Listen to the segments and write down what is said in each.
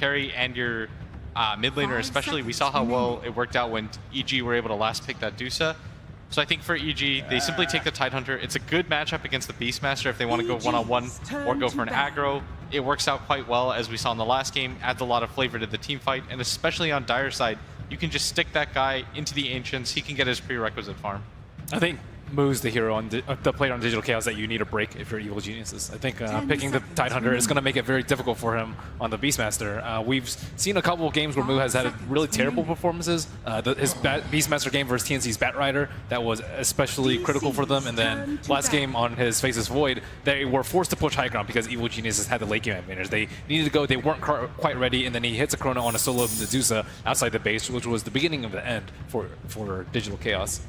carry and your mid laner especially. We saw how well it worked out when EG were able to last pick that Dusa. So I think for EG, they simply take the Tidehunter. It's a good matchup against the Beastmaster if they want to go one-on-one or go for an aggro. It works out quite well, as we saw in the last game. Adds a lot of flavor to the team fight, and especially on Dire side, you can just stick that guy into the Ancients. He can get his prerequisite farm. I think Moo's the hero on the player on Digital Chaos that you need to break if you're Evil Geniuses. I think picking the Tidehunter is going to make it very difficult for him on the Beastmaster. We've seen a couple of games where Moo has had really terrible performances. His Beastmaster game versus TNC's Batrider, that was especially critical for them. And then last game on his Faceless Void, they were forced to push high ground because Evil Geniuses had the late game advantage. They needed to go, they weren't quite ready, and then he hits a Chrono on a solo Medusa outside the base, which was the beginning of the end for Digital Chaos.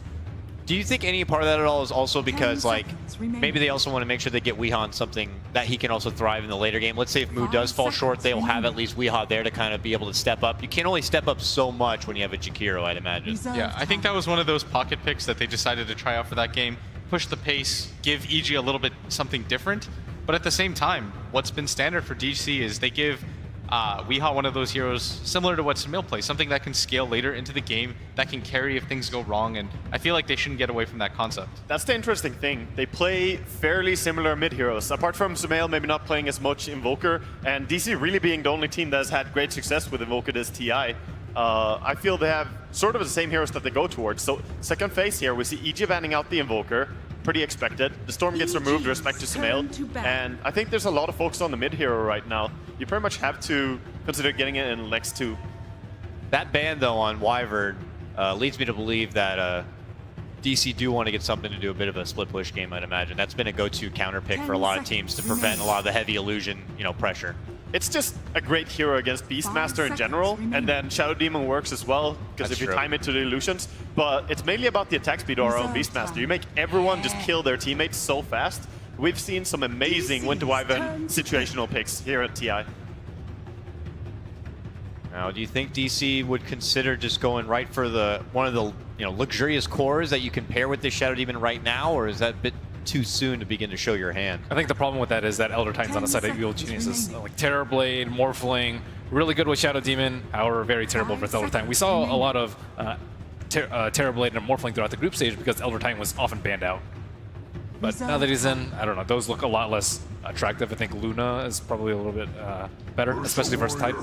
Do you think any part of that at all is also because, like, maybe they also want to make sure they get Weehan something that he can also thrive in the later game? Let's say if Moo does fall short, they'll have at least Weehan there to kind of be able to step up. You can only step up so much when you have a Jakiro, I'd imagine. Yeah, I think that was one of those pocket picks that they decided to try out for that game. Push the pace, give EG a little bit something different. But at the same time, what's been standard for DC is they give Weeha one of those heroes similar to what Samil plays, something that can scale later into the game, that can carry if things go wrong, and I feel like they shouldn't get away from that concept. That's the interesting thing. They play fairly similar mid-heroes. Apart from Sumail maybe not playing as much Invoker, and DC really being the only team that has had great success with Invoker this TI. I feel they have sort of the same heroes that they go towards. So second phase here, we see EG banning out the Invoker. Pretty expected. The Storm gets removed with respect to Sumail, and I think there's a lot of focus on the mid hero right now. You pretty much have to consider getting it in Lex 2. That ban, though, on Wyvern leads me to believe that DC do want to get something to do a bit of a split push game, I'd imagine. That's been a go-to counter pick for a lot of teams to prevent a lot of the heavy illusion, pressure. It's just a great hero against Beastmaster in general, and then Shadow Demon works as well, because if you time it to the illusions. But it's mainly about the attack speed of our own Beastmaster. You make everyone just kill their teammates so fast. We've seen some amazing Winter Wyvern situational picks here at TI. Now, do you think DC would consider just going right for one of the luxurious cores that you can pair with this Shadow Demon right now, or is that a bit too soon to begin to show your hand? I think the problem with that is that Elder Titan's on the side of Evil Geniuses. Like Terrorblade, Morphling, really good with Shadow Demon, however very terrible with Elder Titan. We saw a lot of Terrorblade and Morphling throughout the group stage because Elder Titan was often banned out. But now that he's in, I don't know, those look a lot less attractive. I think Luna is probably a little bit better, especially versus Titan.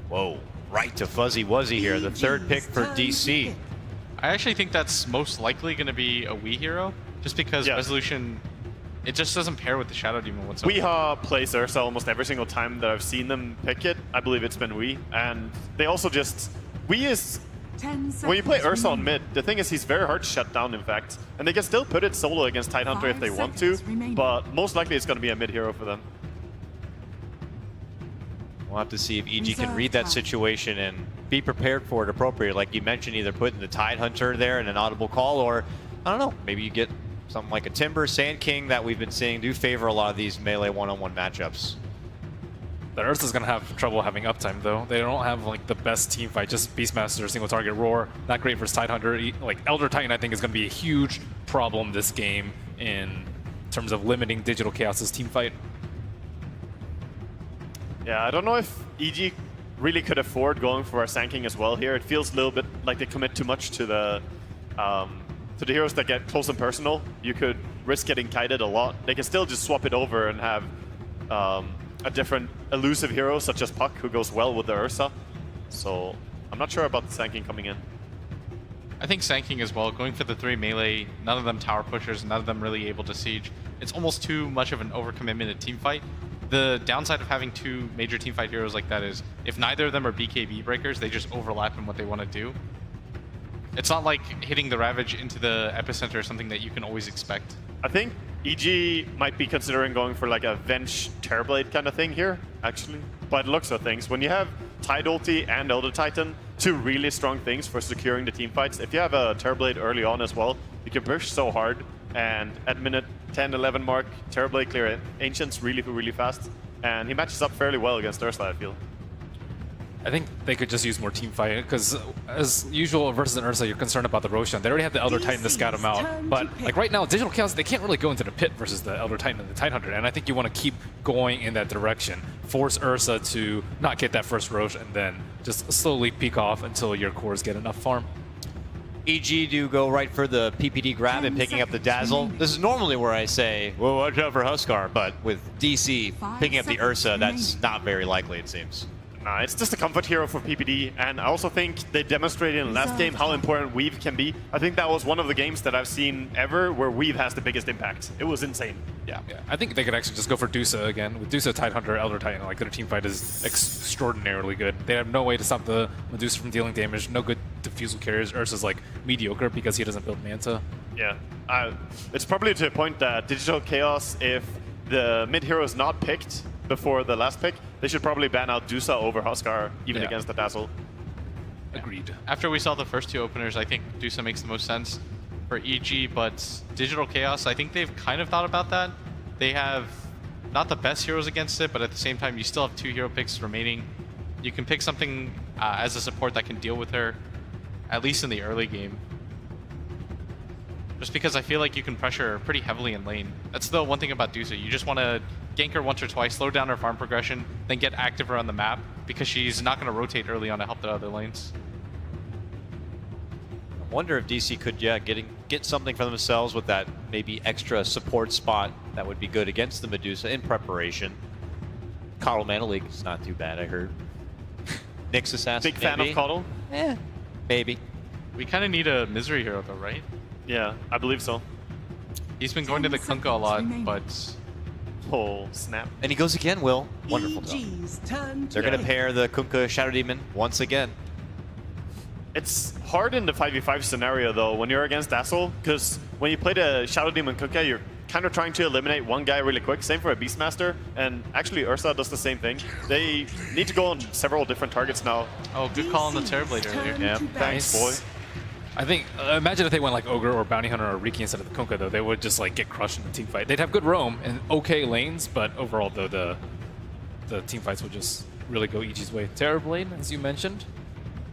Whoa, right to Fuzzy Wuzzy here, the third pick for DC. I actually think that's most likely going to be a Wii hero, just because Resolution, it just doesn't pair with the Shadow Demon whatsoever. Weeha plays Ursa almost every single time that I've seen them pick it. I believe it's been Wii. And they also just... Wii is... When you play Ursa on mid, the thing is he's very hard to shut down, in fact. And they can still put it solo against Tidehunter if they want to, but most likely it's going to be a mid hero for them. We'll have to see if EG can read that situation and be prepared for it appropriately. Like you mentioned, either putting the Tidehunter there in an audible call, or, I don't know, maybe you get something like a Timber, Sand King that we've been seeing do favor a lot of these melee one-on-one matchups. The Ursa's gonna have trouble having uptime though. They don't have like the best team fight, just Beastmaster, single target roar. Not great for Tidehunter. Like Elder Titan I think is gonna be a huge problem this game in terms of limiting Digital Chaos's team fight. Yeah, I don't know if EG really could afford going for a Sand King as well here. It feels a little bit like they commit too much to the heroes that get close and personal. You could risk getting kited a lot. They can still just swap it over and have a different elusive hero such as Puck who goes well with the Ursa. So I'm not sure about the Sand King coming in. I think Sand King as well, going for the 3 melee, none of them tower pushers, none of them really able to siege. It's almost too much of an overcommitment in team fight. The downside of having 2 major teamfight heroes like that is if neither of them are BKB breakers, they just overlap in what they want to do. It's not like hitting the Ravage into the epicenter or something that you can always expect. I think EG might be considering going for like a Venge Terrorblade kind of thing here, actually. By the looks of things, when you have Tide Ulti and Elder Titan, 2 really strong things for securing the teamfights. If you have a Terrorblade early on as well, you can push so hard. And at minute 10, 11 mark, Terrorblade clear Ancients really fast. And he matches up fairly well against Ursa, I feel. I think they could just use more team fight because, as usual versus an Ursa, you're concerned about the Roshan. They already have the Elder Titan to scout them out, but like right now, Digital Chaos, they can't really go into the pit versus the Elder Titan and the Tidehunter, and I think you want to keep going in that direction. Force Ursa to not get that first Rosh, and then just slowly peek off until your cores get enough farm. EG do go right for the PPD grab and picking up the Dazzle. This is normally where I say, well, watch out for Huskar, but with DC picking up the Ursa, that's not very likely, it seems. Nah, it's just a comfort hero for PPD, and I also think they demonstrated in the last game how important Weave can be. I think that was one of the games that I've seen ever where Weave has the biggest impact. It was insane. Yeah, I think they could actually just go for Dusa again. With Dusa, Tidehunter, Elder Titan, like their team fight is extraordinarily good. They have no way to stop the Medusa from dealing damage, no good defusal carriers. Ursa's like mediocre because he doesn't build Manta. Yeah, it's probably to a point that Digital Chaos, if the mid hero is not picked before the last pick, they should probably ban out Dusa over Huskar, even against the Dazzle. Agreed. After we saw the first two openers, I think Dusa makes the most sense for EG, but Digital Chaos, I think they've kind of thought about that. They have not the best heroes against it, but at the same time, you still have 2 hero picks remaining. You can pick something as a support that can deal with her, at least in the early game. Just because I feel like you can pressure her pretty heavily in lane. That's the one thing about Dusa. You just want to gank her once or twice, slow down her farm progression, then get active around the map, because she's not going to rotate early on to help the other lanes. I wonder if DC could, get something for themselves with that maybe extra support spot that would be good against the Medusa in preparation. Coddle Mana League is not too bad, I heard. Nyx Assassin, Big fan of Coddle? Maybe. We kind of need a misery hero though, right? Yeah, I believe so. He's been going to the Kunkka a lot, but... Oh, snap. And he goes again, Will. Wonderful job. They're going to pair the Kunkka Shadow Demon once again. It's hard in the 5v5 scenario, though, when you're against Dazzle, because when you play the Shadow Demon Kunkka, you're kind of trying to eliminate one guy really quick. Same for a Beastmaster, and actually Ursa does the same thing. They need to go on several different targets now. Oh, good call on the Terrorblade earlier. Yeah, thanks, boy. I think, imagine if they went like Ogre or Bounty Hunter or Riki instead of the Kunkka, though. They would just like get crushed in the team fight. They'd have good roam and okay lanes, but overall, though, the team fights would just really go EG's way. Terrorblade, as you mentioned.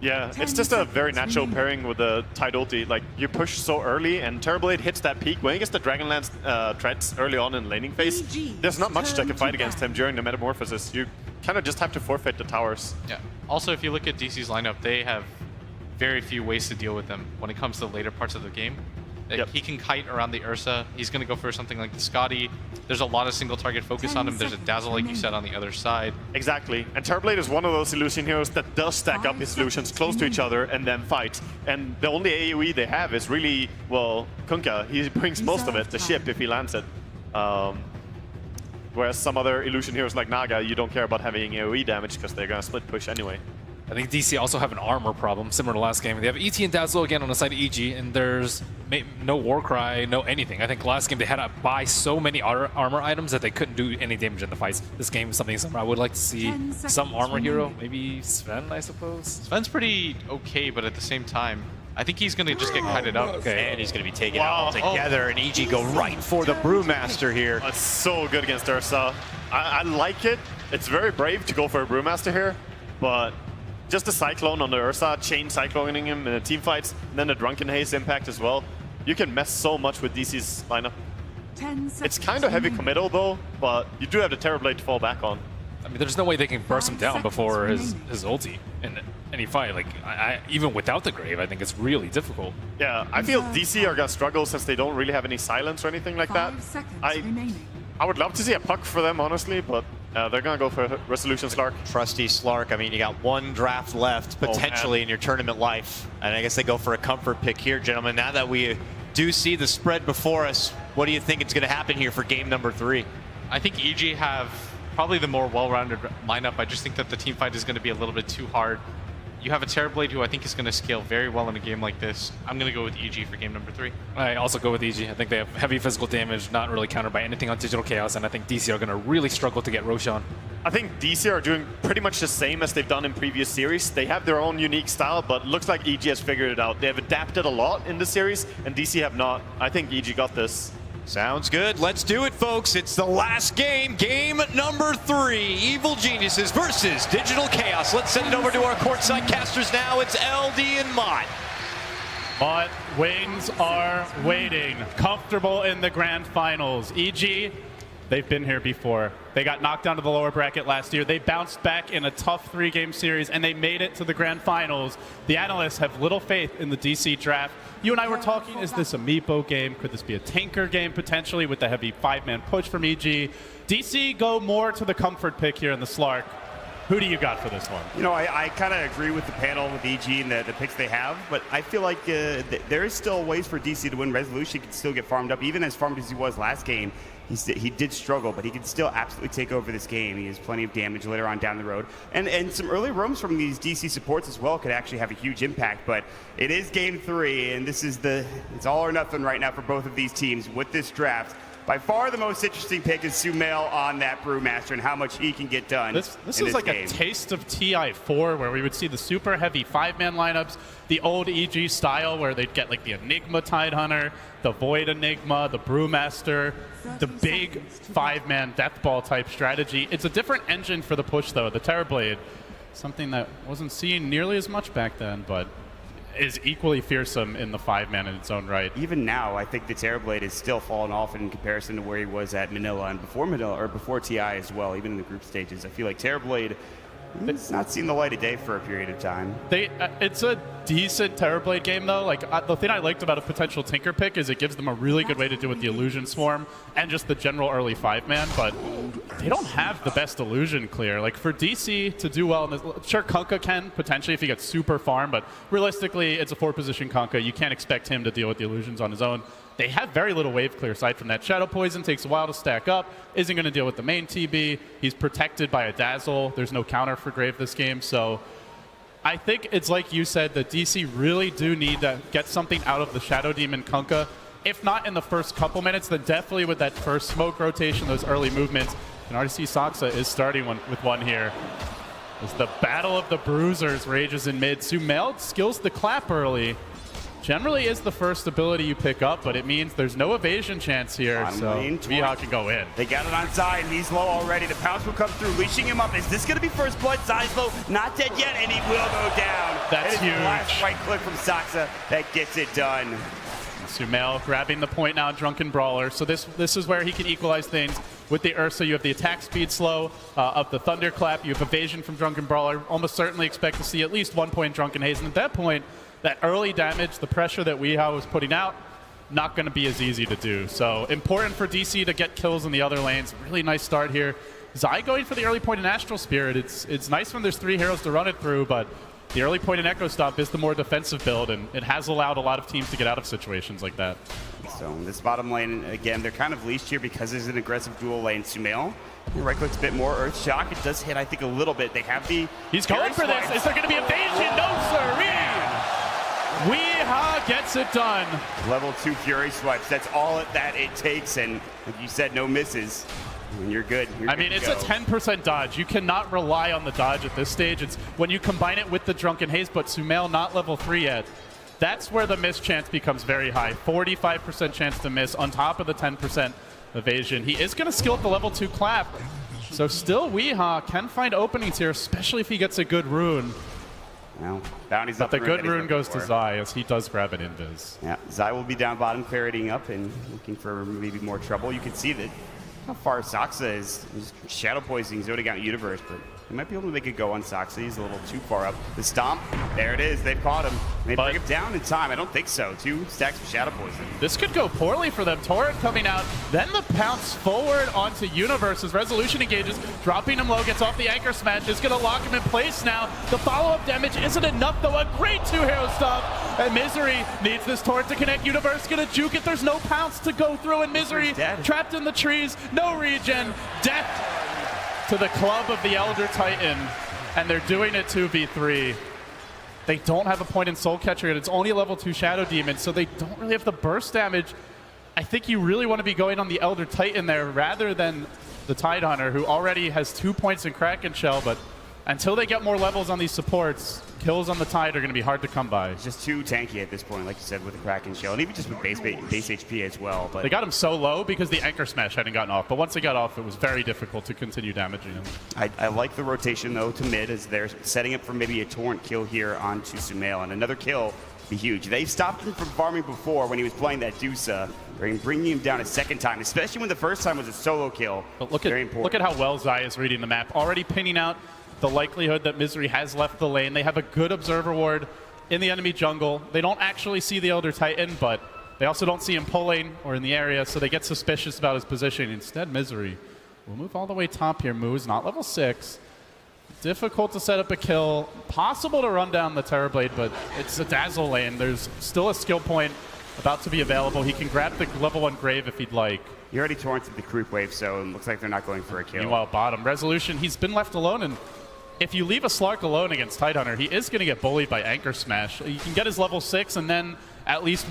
Yeah, it's just a very natural pairing with the Tide ulti. Like, you push so early, and Terrorblade hits that peak. When he gets the Dragonlance threats early on in laning phase, there's not much that can fight against him during the Metamorphosis. You kind of just have to forfeit the towers. Yeah. Also, if you look at DC's lineup, they have very few ways to deal with them when it comes to the later parts of the game. Like, he can kite around the Ursa. He's going to go for something like the Scotty. There's a lot of single target focus on him. There's a Dazzle, like you said, on the other side. Exactly. And Terrorblade is one of those illusion heroes that does stack up his illusions close to each other and then fight. And the only AoE they have is really, well, Kunkka. He brings most of it, the ship, if he lands it. Whereas some other illusion heroes like Naga, you don't care about having AoE damage because they're going to split push anyway. I think DC also have an armor problem, similar to last game. They have ET and Dazzle again on the side of EG, and there's no Warcry, no anything. I think last game they had to buy so many armor items that they couldn't do any damage in the fights. This game is something I would like to see some armor hero. Maybe Sven, I suppose? Sven's pretty okay, but at the same time, I think he's going to just get kited up. Okay, and he's going to be taken out altogether, and EG go right for the Brewmaster here. That's so good against Ursa. I like it. It's very brave to go for a Brewmaster here, but just the Cyclone on the Ursa, chain cycloning him in the team fights, and then the Drunken Haze impact as well. You can mess so much with DC's lineup. It's kind of heavy committal though, but you do have the Terrorblade to fall back on. I mean, there's no way they can burst him down before his ulti in any fight. Like, even without the Grave, I think it's really difficult. Yeah, I feel DC are gonna struggle since they don't really have any silence or anything like that. I would love to see a puck for them, honestly, but they're gonna go for Resolution Slark. Trusty Slark. I mean, you got one draft left potentially in your tournament life, and I guess they go for a comfort pick here, gentlemen. Now that we do see the spread before us, what do you think is going to happen here for game number 3? I think EG have probably the more well-rounded lineup. I just think that the team fight is going to be a little bit too hard. You have a Terrorblade who I think is going to scale very well in a game like this. I'm going to go with EG for game number 3. I also go with EG. I think they have heavy physical damage, not really countered by anything on Digital Chaos, and I think DC are going to really struggle to get Roshan. I think DC are doing pretty much the same as they've done in previous series. They have their own unique style, but looks like EG has figured it out. They have adapted a lot in the series, and DC have not. I think EG got this. Sounds good. Let's do it, folks. It's the last game. Game number 3. Evil Geniuses versus Digital Chaos. Let's send it over to our courtside casters now. It's LD and Mott. But wings are waiting. Comfortable in the grand finals. EG, they've been here before. They got knocked down to the lower bracket last year. They bounced back in a tough 3-game series, and they made it to the grand finals. The analysts have little faith in the DC draft. You and I were talking, is this a Meepo game? Could this be a tanker game potentially with the heavy 5-man push from EG? DC go more to the comfort pick here in the Slark. Who do you got for this one? You know, I kind of agree with the panel with EG and the picks they have, but I feel like there is still ways for DC to win. Resolution can still get farmed up, even as farmed as he was last game. He did struggle, but he can still absolutely take over this game. He has plenty of damage later on down the road. And some early roams from these DC supports as well could actually have a huge impact. But it is game 3, and this is it's all or nothing right now for both of these teams with this draft. By far the most interesting pick is Sumail on that Brewmaster and how much he can get done. This is like game. A taste of Ti4 where we would see the super heavy 5-man lineups, the old EG style where they'd get like the Enigma Tidehunter, the Void Enigma, the Brewmaster, the big 5-man Deathball type strategy. It's a different engine for the push though, the Terrorblade. Something that wasn't seen nearly as much back then, but is equally fearsome in the 5-man in its own right. Even now, I think the Terrorblade is still falling off in comparison to where he was at Manila and before Manila, or before TI as well, even in the group stages. I feel like Terrorblade, it's not seen the light of day for a period of time. It's a decent Terrorblade game though. Like the thing I liked about a potential Tinker pick is it gives them a really good way to do with the Illusion Swarm and just the general early 5-man, but they don't have the best Illusion clear. Like for DC to do well in this, sure Kunkka can potentially if he gets super farm, but realistically it's a 4-position Kunkka. You can't expect him to deal with the Illusions on his own. They have very little wave clear aside from that. Shadow Poison takes a while to stack up, isn't going to deal with the main TB. He's protected by a Dazzle. There's no counter for Grave this game, so I think it's like you said, that DC really do need to get something out of the Shadow Demon Kunkka. If not in the first couple minutes, then definitely with that first smoke rotation, those early movements. And already see Saksa is starting with one here. As the battle of the bruisers rages in mid. Sumail skills the clap early. Generally is the first ability you pick up, but it means there's no evasion chance here, so Viha can go in. They got it on Zai, and he's low already. The pounce will come through, leashing him up. Is this going to be first blood? Zai's low, not dead yet, and he will go down. That's huge. Last right click from Saksa that gets it done. Sumail grabbing the point now, Drunken Brawler. So this is where he can equalize things. With the Ursa, you have the attack speed slow of the Thunderclap. You have evasion from Drunken Brawler. Almost certainly expect to see at least 1 point Drunken Haze. And at that point, that early damage, the pressure that Weehaw was putting out, not going to be as easy to do. So important for DC to get kills in the other lanes. Really nice start here. Zai going for the early point in Astral Spirit. It's nice when there's 3 heroes to run it through, but the early point in Echo Stomp is the more defensive build, and it has allowed a lot of teams to get out of situations like that. So this bottom lane, again, they're kind of leashed here because there's an aggressive dual lane. Sumail, right clicks a bit more. Earth Shock, it does hit, I think, a little bit. They have the... He's going for this. Is there going to be evasion? No, sir. Weehaw gets it done. Level 2 Fury Swipes. That's all that it takes, and like you said, no misses. And you're good. I mean, it's a 10% dodge. You cannot rely on the dodge at this stage. It's when you combine it with the Drunken Haze, but Sumail not level 3 yet. That's where the miss chance becomes very high. 45% chance to miss on top of the 10% evasion. He is going to skill up the level 2 clap. So still Weehaw can find openings here, especially if he gets a good rune. Well, bounty's but up the good rune goes to Zai as he does grab an invis. Yeah, Zai will be down bottom, ferreting up and looking for maybe more trouble. You can see that how far Saksa is. He's shadow poisoning, zoning out Universe, but he might be able to make a go on Saksa. He's a little too far up. The stomp, there it is. They've caught him. They bring him down in time. I don't think so. 2 stacks of shadow poison. This could go poorly for them. Torrent coming out, then the pounce forward onto Universe as Resolution engages, dropping him low, gets off the anchor smash, is going to lock him in place now. The follow-up damage isn't enough though. A great 2-hero stop, and Misery needs this Torrent to connect. Universe going to juke it. There's no pounce to go through, and Misery trapped in the trees. No regen. Death to the club of the Elder Titan, and they're doing it 2v3. They don't have a point in Soul Catcher yet. It's only a level 2 Shadow Demon, so they don't really have the burst damage. I think you really want to be going on the Elder Titan there rather than the Tidehunter, who already has 2 points in Kraken Shell, but until they get more levels on these supports, kills on the Tide are going to be hard to come by. It's just too tanky at this point, like you said, with the Kraken Shell, and even just with base HP as well. But They got him so low because the Anchor Smash hadn't gotten off, but once it got off, it was very difficult to continue damaging him. I like the rotation, though, to mid as they're setting up for maybe a Torrent kill here onto Sumail, and another kill be huge. They've stopped him from farming before when he was playing that Dusa. They're bringing him down a second time, especially when the first time was a solo kill. But look Very at important. how well Zai is reading the map, already pinning out the likelihood that Misery has left the lane. They have a good observer ward in the enemy jungle. They don't actually see the Elder Titan, but they also don't see him pulling or in the area, so they get suspicious about his position. Instead, Misery will move all the way top here. Moo's not level 6. Difficult to set up a kill. Possible to run down the Terrorblade, but it's a Dazzle lane. There's still a skill point about to be available. He can grab the level 1 Grave if he'd like. He already torrented the creep wave, so it looks like they're not going for a kill. Meanwhile, bottom, Resolution, he's been left alone, and if you leave a Slark alone against Tidehunter, he is going to get bullied by Anchor Smash. You can get his level 6 and then at least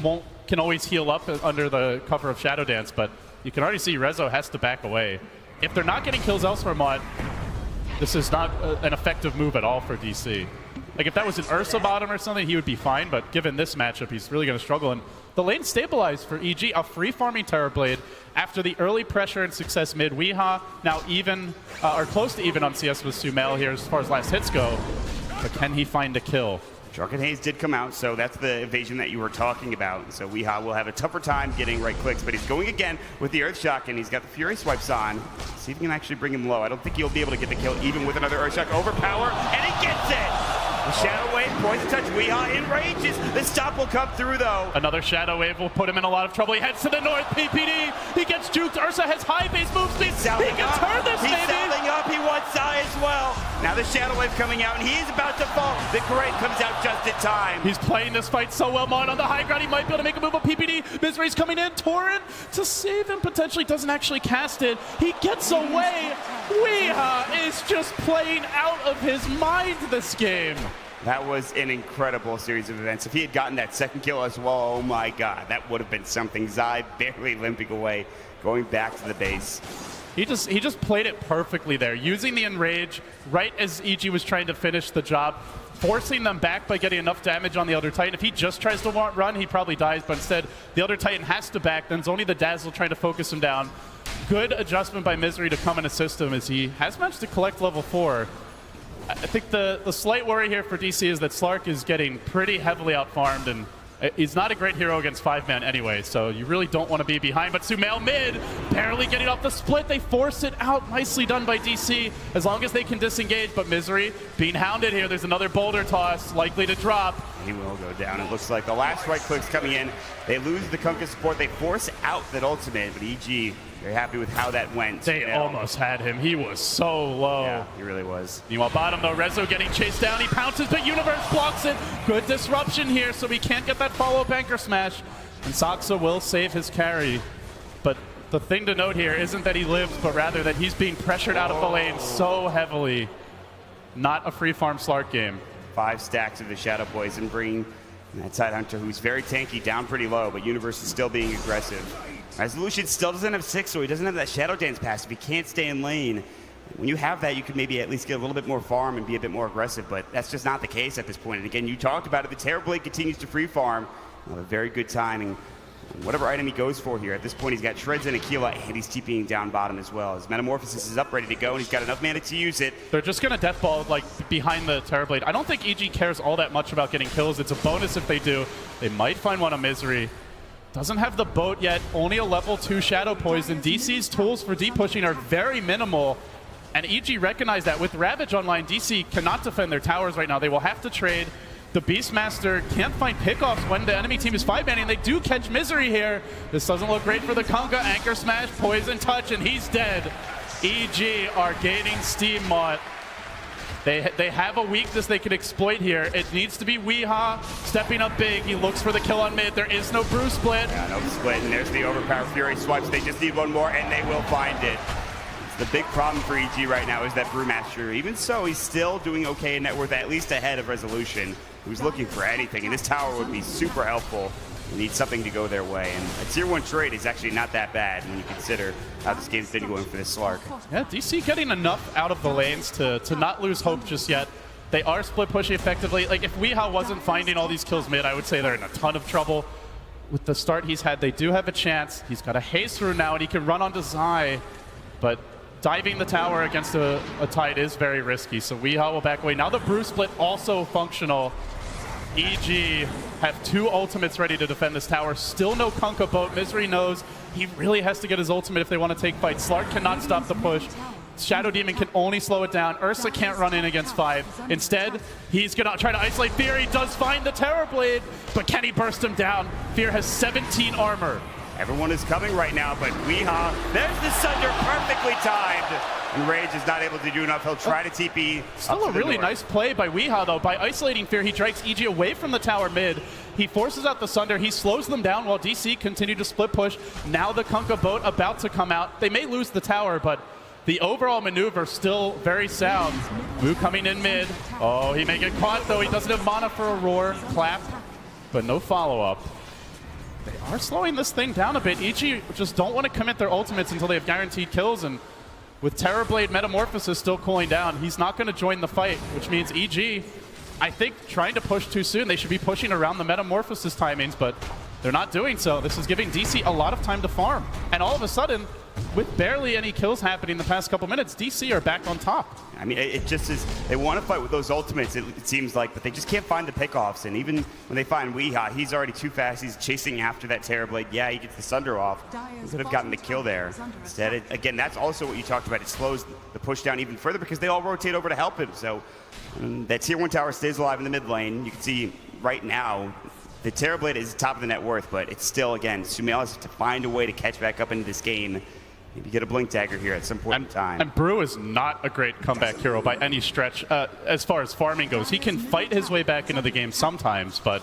can always heal up under the cover of Shadow Dance, but you can already see Rezo has to back away. If they're not getting kills elsewhere, Mott, this is not an effective move at all for DC. Like, if that was an Ursa bottom or something, he would be fine, but given this matchup, he's really going to struggle. And the lane stabilized for EG, a free-farming Terrorblade after the early pressure and success mid. Weeha now even, or close to even on CS with Sumail here as far as last hits go, but can he find a kill? Drunken Haze did come out, so that's the evasion that you were talking about. So Weeha will have a tougher time getting right clicks, but he's going again with the Earthshock, and he's got the Fury Swipes on. See if he can actually bring him low. I don't think he'll be able to get the kill even with another Earthshock. Overpower, and he gets it! The Shadow Wave, Poison Touch, Weeha enrages. The stop will come through, though. Another Shadow Wave will put him in a lot of trouble. He heads to the north, PPD. He gets juked. Ursa has high base move speed. He can turn this, He's baby. sounding up. He wants Zai as well. Now the Shadow Wave coming out, and he's about to fall. The Great comes out just in time. He's playing this fight so well, Mon. On the high ground, he might be able to make a move on PPD. Misery's coming in. Torrent to save him. Potentially doesn't actually cast it. He gets away. Weeha is just playing out of his mind this game. That was an incredible series of events. If he had gotten that second kill as well, oh my god, that would have been something. Zai barely limping away, going back to the base. He just played it perfectly there, using the Enrage right as EG was trying to finish the job, forcing them back by getting enough damage on the Elder Titan. If he just tries to run, he probably dies, but instead the Elder Titan has to back, then it's only the Dazzle trying to focus him down. Good adjustment by Misery to come and assist him as he has managed to collect level 4. I think the slight worry here for DC is that Slark is getting pretty heavily outfarmed, and he's not a great hero against 5-man anyway, so you really don't want to be behind. But Sumail mid, barely getting off the split. They force it out. Nicely done by DC, as long as they can disengage. But Misery being hounded here. There's another boulder toss likely to drop. He will go down. It looks like the last right clicks coming in. They lose the Kunkka support. They force out that ultimate, but EG, very happy with how that went. They almost had him. He was so low. Yeah, he really was. Meanwhile, bottom though, Rezo getting chased down. He pounces, but Universe blocks it. Good disruption here, so he can't get that follow-up Anchor Smash. And Saksa will save his carry. But the thing to note here isn't that he lives, but rather that he's being pressured out of the lane so heavily. Not a free farm Slark game. 5 stacks of the Shadow Poison, bringing that Tidehunter, who's very tanky, down pretty low, but Universe is still being aggressive. Resolution still doesn't have 6, so he doesn't have that Shadow Dance passive. He can't stay in lane. When you have that, you could maybe at least get a little bit more farm and be a bit more aggressive, but that's just not the case at this point. And again, you talked about it. The Terrorblade continues to free farm. A very good timing. Whatever item he goes for here, at this point he's got Shreds and Aquila, and he's TPing down bottom as well. His Metamorphosis is up, ready to go, and he's got enough mana to use it. They're just going to deathball like behind the Terrorblade. I don't think EG cares all that much about getting kills. It's a bonus if they do. They might find one on Misery. Doesn't have the boat yet, only a level 2 Shadow Poison. DC's tools for deep pushing are very minimal, and EG recognized that. With Ravage online, DC cannot defend their towers right now. They will have to trade. The Beastmaster can't find pickoffs when the enemy team is 5-manning. They do catch Misery here. This doesn't look great for the Kunkka. Anchor Smash, Poison Touch, and he's dead. EG are gaining steam, Mott. They have a weakness they can exploit here. It needs to be Weeha stepping up big. He looks for the kill on mid. There is no brew split. Yeah, no split, and there's the Overpower Fury Swipes. They just need one more, and they will find it. The big problem for EG right now is that Brewmaster. Even so, he's still doing okay in net worth, at least ahead of Resolution, who's looking for anything, and this tower would be super helpful. They need something to go their way, and a tier 1 trade is actually not that bad when you consider how this game's been going for this Slark. Yeah, DC getting enough out of the lanes to not lose hope just yet. They are split pushing effectively. Like, if Weehaw wasn't finding all these kills mid, I would say they're in a ton of trouble. With the start he's had, they do have a chance. He's got a haste rune now, and he can run onto Zai, but diving the tower against a Tide is very risky, so Weehaw will back away. Now the Brew split also functional. EG have 2 ultimates ready to defend this tower. Still no Kunkka boat. Misery knows he really has to get his ultimate if they want to take fight. Slark cannot stop the push. Shadow Demon can only slow it down. Ursa can't run in against 5. Instead, he's going to try to isolate Fear. He does find the Terror Blade, but can he burst him down? Fear has 17 armor. Everyone is coming right now, but Weehaw, there's the Sunder perfectly timed. And Rage is not able to do enough. He'll try to TP. Still a really nice play by Weehaw, though. By isolating Fear, he drags EG away from the tower mid. He forces out the Sunder. He slows them down while DC continue to split push. Now the Kunkka boat about to come out. They may lose the tower, but the overall maneuver still very sound. Wu coming in mid. Oh, he may get caught, though. He doesn't have mana for a roar. Clap, but no follow-up. They are slowing this thing down a bit. EG just don't want to commit their ultimates until they have guaranteed kills, and with Terrorblade Metamorphosis still cooling down, he's not going to join the fight, which means EG, I think, trying to push too soon. They should be pushing around the Metamorphosis timings, but they're not doing so. This is giving DC a lot of time to farm. And all of a sudden, with barely any kills happening in the past couple minutes, DC are back on top. I mean, it just is, they want to fight with those ultimates, it seems like, but they just can't find the pickoffs. And even when they find Weehaw, he's already too fast. He's chasing after that Terrorblade. Yeah, he gets the Sunder off. He could have gotten the kill there. Instead, again, that's also what you talked about. It slows the push down even further because they all rotate over to help him. So that tier 1 tower stays alive in the mid lane. You can see right now, the Terrorblade is top of the net worth, but it's still, again, Sumail has to find a way to catch back up into this game. Maybe get a Blink Dagger here at some point in time. And Brew is not a great comeback hero by any stretch as far as farming goes. He can fight his way back into the game sometimes, but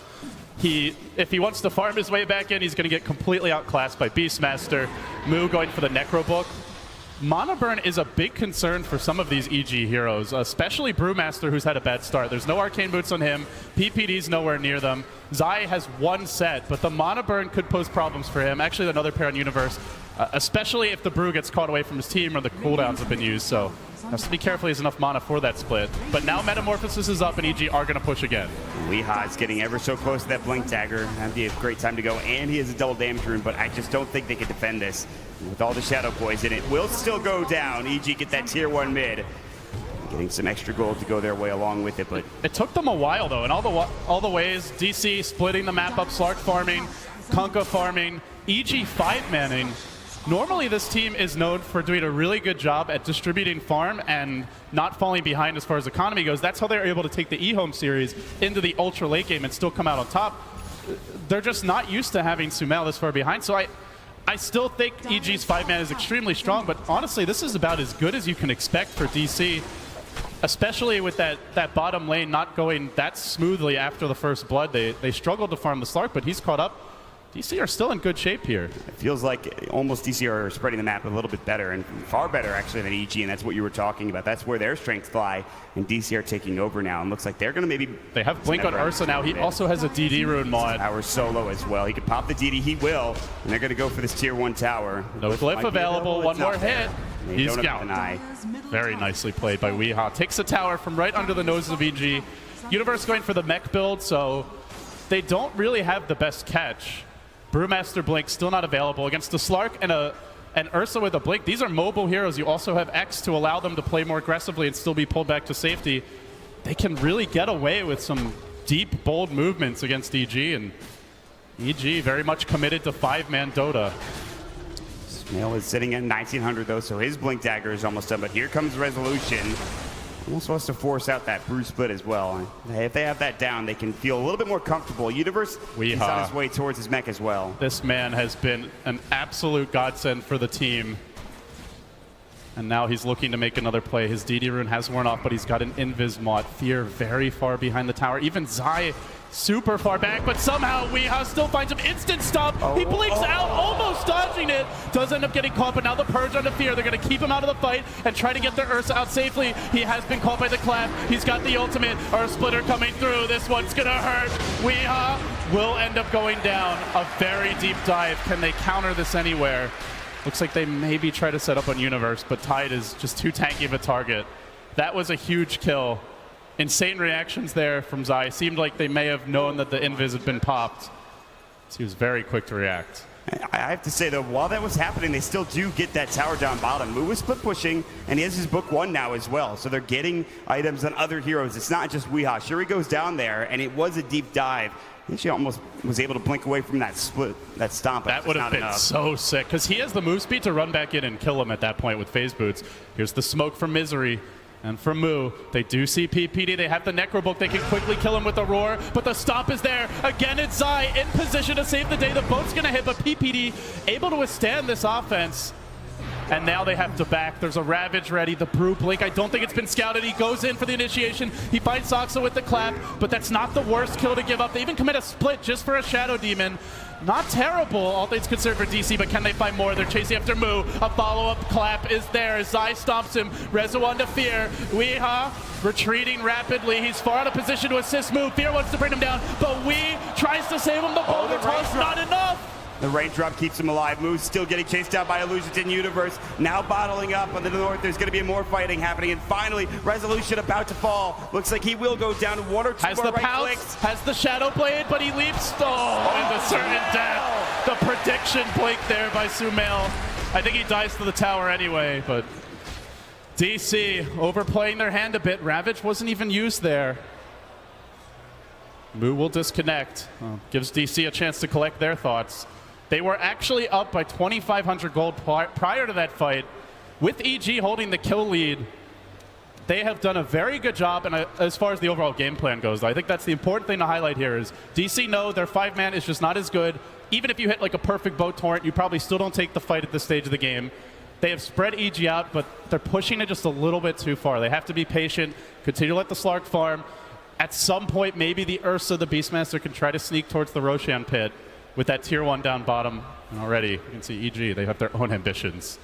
if he wants to farm his way back in, he's going to get completely outclassed by Beastmaster. Mu going for the Necro Book. Mana burn is a big concern for some of these EG heroes, especially Brewmaster, who's had a bad start. There's no Arcane Boots on him. PPD's nowhere near them. Zai has 1 set, but the Mana burn could pose problems for him. Actually, another pair on Universe, especially if the Brew gets caught away from his team or the cooldowns have been used. So has to be careful he has enough mana for that split. But now Metamorphosis is up and EG are going to push again. Weehaw is getting ever so close to that Blink Dagger. That'd be a great time to go. And he has a double damage rune, but I just don't think they can defend this. With all the Shadow Poison, it will still go down. EG get that tier 1 mid. Getting some extra gold to go their way along with it, but it took them a while, though, in all the ways. DC splitting the map up, Slark farming, Kunkka farming, EG 5-manning. Normally, this team is known for doing a really good job at distributing farm and not falling behind as far as economy goes. That's how they're able to take the eHome series into the ultra late game and still come out on top. They're just not used to having Sumail this far behind, so I still think EG's 5-man is extremely strong, but honestly, this is about as good as you can expect for DC, especially with that bottom lane not going that smoothly after the first blood. They struggled to farm the Slark, but he's caught up. DC are still in good shape here. It feels like almost DC are spreading the map a little bit better, and far better actually than EG, and that's what you were talking about. That's where their strengths lie, and DC are taking over now, and looks like they're going to maybe... They have Blink on Ursa now. He also has a DD rune mod. Our solo as well. He could pop the DD, he will, and they're going to go for this tier 1 tower. No glyph available, one more hit. He's down. Very nicely played by Weehaw. Takes the tower from right under the nose of EG. Universe going for the mech build, so they don't really have the best catch. Brewmaster Blink still not available against the Slark and Ursa with a Blink. These are mobile heroes. You also have X to allow them to play more aggressively and still be pulled back to safety. They can really get away with some deep, bold movements against EG, and EG very much committed to 5-man Dota. Sumail is sitting at 1900 though, so his Blink Dagger is almost done, but here comes Resolution. Almost wants to force out that Brew split as well. If they have that down, they can feel a little bit more comfortable. Universe is on his way towards his mech as well. This man has been an absolute godsend for the team. And now he's looking to make another play. His DD rune has worn off, but he's got an Invis mod. Fear very far behind the tower. Even Zai super far back, but somehow Weehaw still finds him. Instant stop. He blinks out, almost dodging it. Does end up getting caught, but now the Purge onto Fear. They're going to keep him out of the fight and try to get their Ursa out safely. He has been caught by the clap. He's got the ultimate. Our splitter coming through. This one's going to hurt. Weehaw will end up going down. A very deep dive. Can they counter this anywhere? Looks like they maybe try to set up on Universe, but Tide is just too tanky of a target. That was a huge kill. Insane reactions there from Zai. Seemed like they may have known that the invis had been popped. So he was very quick to react. I have to say, though, while that was happening, they still do get that tower down bottom. Mu was split pushing, and he has his book 1 now as well. So they're getting items on other heroes. It's not just Weehaw. Shuri goes down there, and it was a deep dive. I think she almost was able to blink away from that split, that stomp. That would have been so sick, because he has the move speed to run back in and kill him at that point with phase boots. Here's the smoke from Misery. And from Mu, they do see PPD. They have the Necro Book. They can quickly kill him with a roar, but the stomp is there. Again, it's Zai in position to save the day. The boat's going to hit, but PPD able to withstand this offense. And now they have to back. There's a Ravage ready. The Brew Blink, I don't think it's been scouted. He goes in for the initiation. He finds Soxa with the clap, but that's not the worst kill to give up. They even commit a split just for a Shadow Demon. Not terrible, all things considered for DC, but can they find more? They're chasing after Mu. A follow-up clap is there. Zai stomps him. Rezo onto Fear. Weehaw retreating rapidly. He's far out of position to assist Mu. Fear wants to bring him down, but Wee tries to save him. The boulder toss, not enough. The raindrop keeps him alive. Mu's still getting chased down by Illusions in Universe. Now bottling up on the north. There's going to be more fighting happening. And finally, Resolution about to fall. Looks like he will go down. 1 or 2 has more the right pounce, clicks. has the Shadow Blade, but he leaps. Into certain death. The prediction blink there by Sumail. I think he dies to the tower anyway, but DC overplaying their hand a bit. Ravage wasn't even used there. Mu will disconnect. Gives DC a chance to collect their thoughts. They were actually up by 2,500 gold prior to that fight. With EG holding the kill lead, they have done a very good job, and as far as the overall game plan goes, I think that's the important thing to highlight here is DC know their 5-man is just not as good. Even if you hit like a perfect boat torrent, you probably still don't take the fight at this stage of the game. They have spread EG out, but they're pushing it just a little bit too far. They have to be patient, continue to let the Slark farm. At some point, maybe the Ursa, the Beastmaster, can try to sneak towards the Roshan pit. With that tier 1 down bottom, and already you can see EG, they have their own ambitions.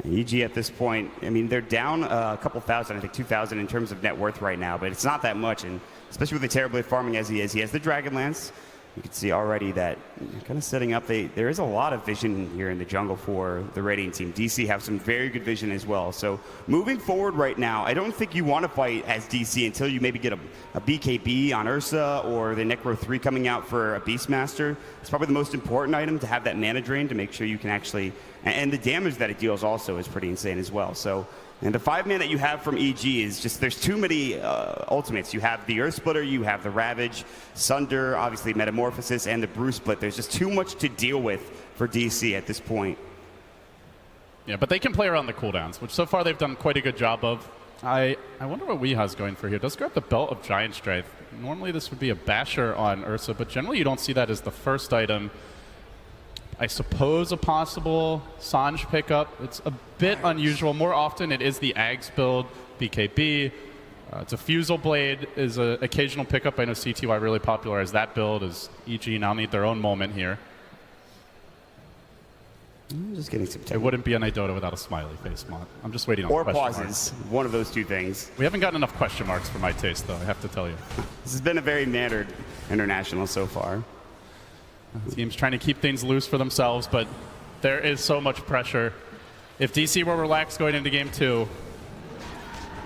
EG at this point, I mean, they're down a couple thousand, I think 2,000 in terms of net worth right now, but it's not that much, and especially with the terribly farming as he is. He has the Dragonlance. You can see already that kind of setting up, there is a lot of vision here in the jungle for the Radiant team. DC have some very good vision as well. So moving forward right now, I don't think you want to fight as DC until you maybe get a BKB on Ursa or the Necro 3 coming out for a Beastmaster. It's probably the most important item to have that mana drain to make sure you can actually, and the damage that it deals also is pretty insane as well. So, and the 5-man that you have from EG is just, there's too many ultimates. You have the Earth Splitter, you have the Ravage, Sunder, obviously Metamorphosis, and the Brew Split. There's just too much to deal with for DC at this point. Yeah, but they can play around the cooldowns, which so far they've done quite a good job of. I wonder what Weeha's going for here. Does grab the Belt of Giant Strength. Normally this would be a basher on Ursa, but generally you don't see that as the first item. I suppose a possible Sanj pickup. It's a bit unusual. More often it is the Ags build, BKB. Diffusal Blade is an occasional pickup. I know CTY really popularized that build as EG now need their own moment here. I'm just getting some It wouldn't be an Idota without a smiley face, Mont. I'm just waiting on or question pauses, marks. one of those two things. We haven't gotten enough question marks for my taste, though, I have to tell you. This has been a very mannered international so far. Teams trying to keep things loose for themselves, but there is so much pressure. If DC were relaxed going into game 2,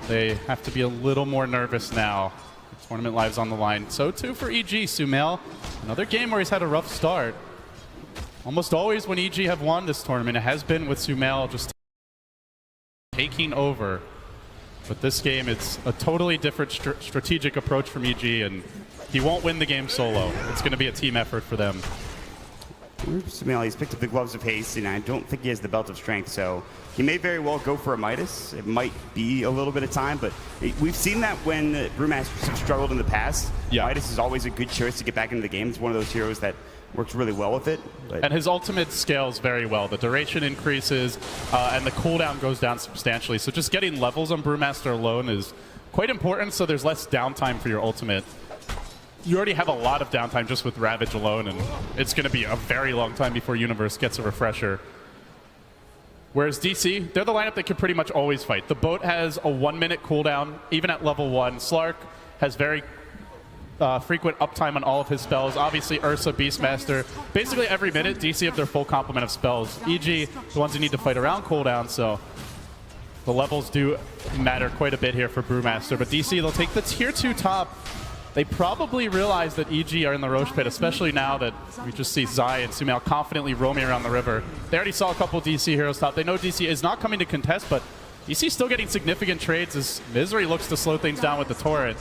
they have to be a little more nervous now. The tournament lives on the line. So too for EG. Sumail, another game where he's had a rough start. Almost always when EG have won this tournament, it has been with Sumail just taking over. But this game, it's a totally different strategic approach from EG, and he won't win the game solo. It's going to be a team effort for them. Sumail, he's picked up the Gloves of Haste, and I don't think he has the Belt of Strength, so he may very well go for a Midas. It might be a little bit of time, but we've seen that when Brewmasters have struggled in the past. Yeah. Midas is always a good choice to get back into the game. It's one of those heroes that works really well with it. But And his ultimate scales very well. The duration increases, and the cooldown goes down substantially. So just getting levels on Brewmaster alone is quite important, so there's less downtime for your ultimate. You already have a lot of downtime just with Ravage alone, and it's going to be a very long time before Universe gets a refresher. Whereas DC, they're the lineup that can pretty much always fight. The boat has a 1-minute cooldown, even at level 1. Slark has very frequent uptime on all of his spells. Obviously, Ursa, Beastmaster. Basically, every minute, DC have their full complement of spells. EG, the ones who need to fight around cooldown, so the levels do matter quite a bit here for Brewmaster. But DC, they'll take the tier 2 top. They probably realize that EG are in the Roche Pit, especially now that we just see Zai and Sumail confidently roaming around the river. They already saw a couple DC heroes top. They know DC is not coming to contest, but DC still getting significant trades as Misery looks to slow things down with the turret.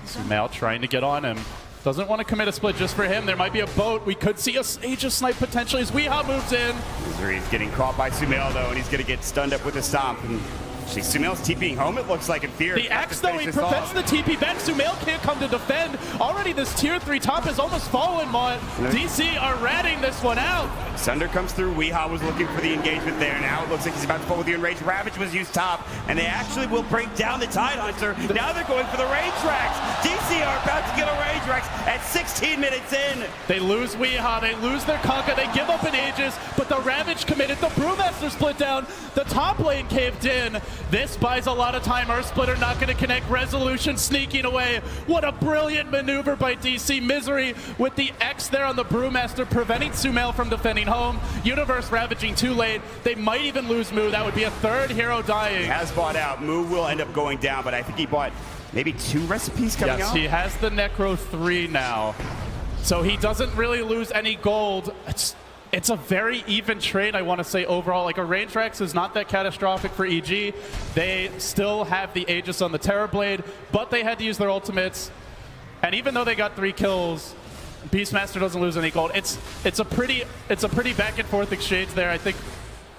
Sumail trying to get on him. Doesn't want to commit a split just for him. There might be a boat. We could see a Aegis snipe potentially as Weehaw moves in. Misery is getting caught by Sumail though, and he's going to get stunned up with a stomp. And Sumail's TPing home, it looks like, in fear. The X, though, he prevents the TP back. Sumail can't come to defend. Already this tier 3 top has almost fallen, Mont. DC are ratting this one out. Sunder comes through. Weehaw was looking for the engagement there. Now it looks like he's about to fall with the Enraged. Ravage was used top, and they actually will break down the Tidehunter. Now they're going for the Rage Racks. DC are about to get a Rage Racks at 16 minutes in. They lose Weehaw, they lose their Conka, they give up an Aegis, but the Ravage committed. The Brewmaster split down. The top lane caved in. This buys a lot of time. Earth Splitter not going to connect. Resolution sneaking away. What a brilliant maneuver by DC. Misery with the X there on the Brewmaster, preventing Sumail from defending home. Universe ravaging too late. They might even lose Moo. That would be a third hero dying. Has bought out. Moo will end up going down, but I think he bought maybe 2 recipes coming out. Yes, he has the Necro 3 now. So he doesn't really lose any gold. It's a very even trade, I want to say, overall. Like, a Range Rex is not that catastrophic for EG. They still have the Aegis on the Terrorblade, but they had to use their ultimates. And even though they got 3 kills, Beastmaster doesn't lose any gold. It's a pretty back and forth exchange there. I think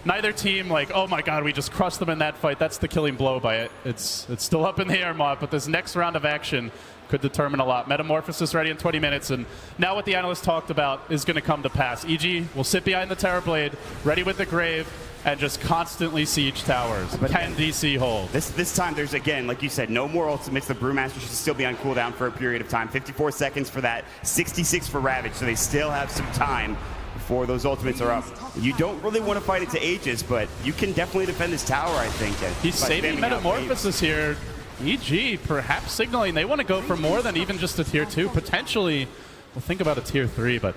neither team, like, oh my god, we just crushed them in that fight. That's the killing blow by it. It's still up in the air, Mott, but this next round of action could determine a lot. Metamorphosis ready in 20 minutes, and now what the analyst talked about is going to come to pass. EG will sit behind the Terrorblade, ready with the Grave, and just constantly siege towers. But can DC hold? This time, there's, again, like you said, no more ultimates. The Brewmaster should still be on cooldown for a period of time. 54 seconds for that, 66 for Ravage, so they still have some time before those ultimates are up. You don't really want to fight it to Aegis, but you can definitely defend this tower, I think. He's saving Metamorphosis here. EG perhaps signaling they want to go for more than even just a tier 2. Potentially, we'll think about a tier 3, but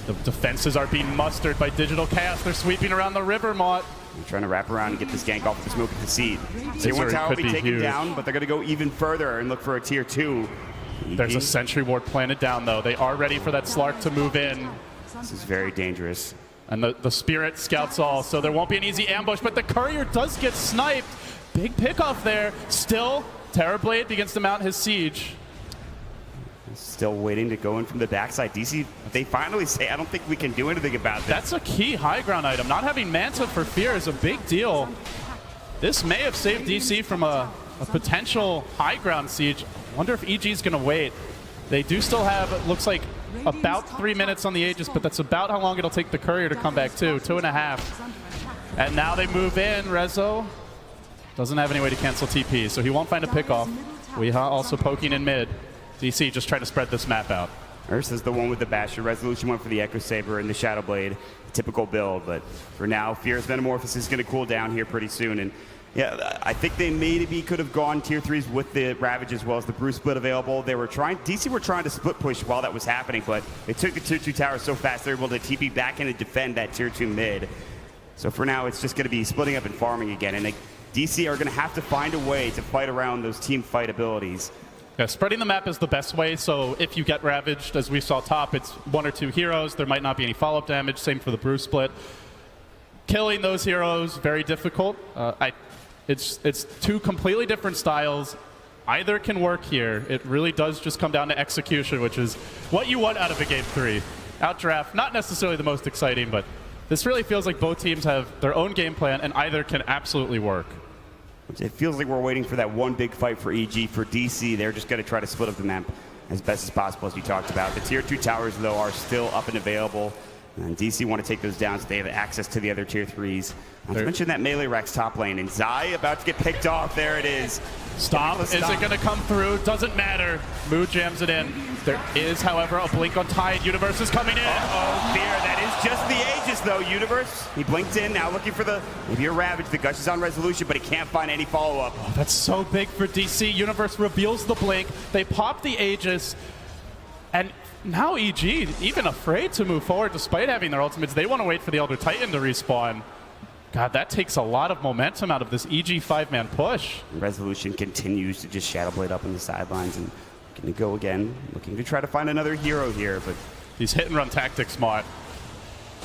the defenses are being mustered by Digital Chaos. They're sweeping around the river, Mott. They're trying to wrap around and get this gank off with the smoke of the seed. Tier 1 tower will be taken down, but they're going to go even further and look for a tier 2. There's a Sentry Ward planted down, though. They are ready for that Slark to move in. This is very dangerous. And the Spirit scouts all, so there won't be an easy ambush, but the Courier does get sniped. Big pickoff there. Still, Terrorblade begins to mount his siege. Still waiting to go in from the backside. DC, they finally say, I don't think we can do anything about this. That's a key high ground item. Not having Manta for Fear is a big deal. This may have saved DC from a potential high ground siege. I wonder if EG's going to wait. They do still have, it looks like, about 3 minutes on the Aegis, but that's about how long it'll take the Courier to come back too. 2.5. And now they move in. Rezo doesn't have any way to cancel TP, so he won't find a pickoff. Weehaw also poking in mid. DC just trying to spread this map out. Ursa's the one with the Basher. Resolution went for the Echo Saber and the Shadow Blade. Typical build, but for now, Fear's Metamorphosis is going to cool down here pretty soon. And yeah, I think they maybe could have gone tier 3s with the Ravage as well as the Brew Split available. They were trying, DC were trying to split push while that was happening, but they took the tier 2 tower so fast they were able to TP back in and defend that tier 2 mid. So for now, it's just going to be splitting up and farming again. And DC are going to have to find a way to fight around those team fight abilities. Yeah, spreading the map is the best way, so if you get ravaged, as we saw top, it's 1 or 2 heroes. There might not be any follow-up damage, same for the Brew Split. Killing those heroes, very difficult. It's 2 completely different styles. Either can work here. It really does just come down to execution, which is what you want out of a Game 3. Outdraft, not necessarily the most exciting, but this really feels like both teams have their own game plan, and either can absolutely work. It feels like we're waiting for that one big fight for EG. For DC, they're just going to try to split up the map as best as possible, as you talked about. The tier 2 towers, though, are still up and available. And DC want to take those down so they have access to the other tier 3s. Not to mention that melee Rex top lane. And Zai about to get picked off. There it is. Stop. Is it going to come through? Doesn't matter. Moo jams it in. There is, however, a blink on Tide. Universe is coming in. Uh-oh, Fear. That is just the Aegis, though. Universe, he blinked in. Now looking for maybe a Ravage. The Gush is on Resolution, but he can't find any follow-up. Oh, that's so big for DC. Universe reveals the blink. They pop the Aegis. And now EG, even afraid to move forward despite having their ultimates, they want to wait for the Elder Titan to respawn. God, that takes a lot of momentum out of this EG 5-man push. Resolution continues to just Shadow Blade up on the sidelines and going to go again, looking to try to find another hero here, but These hit and run tactics, Mott.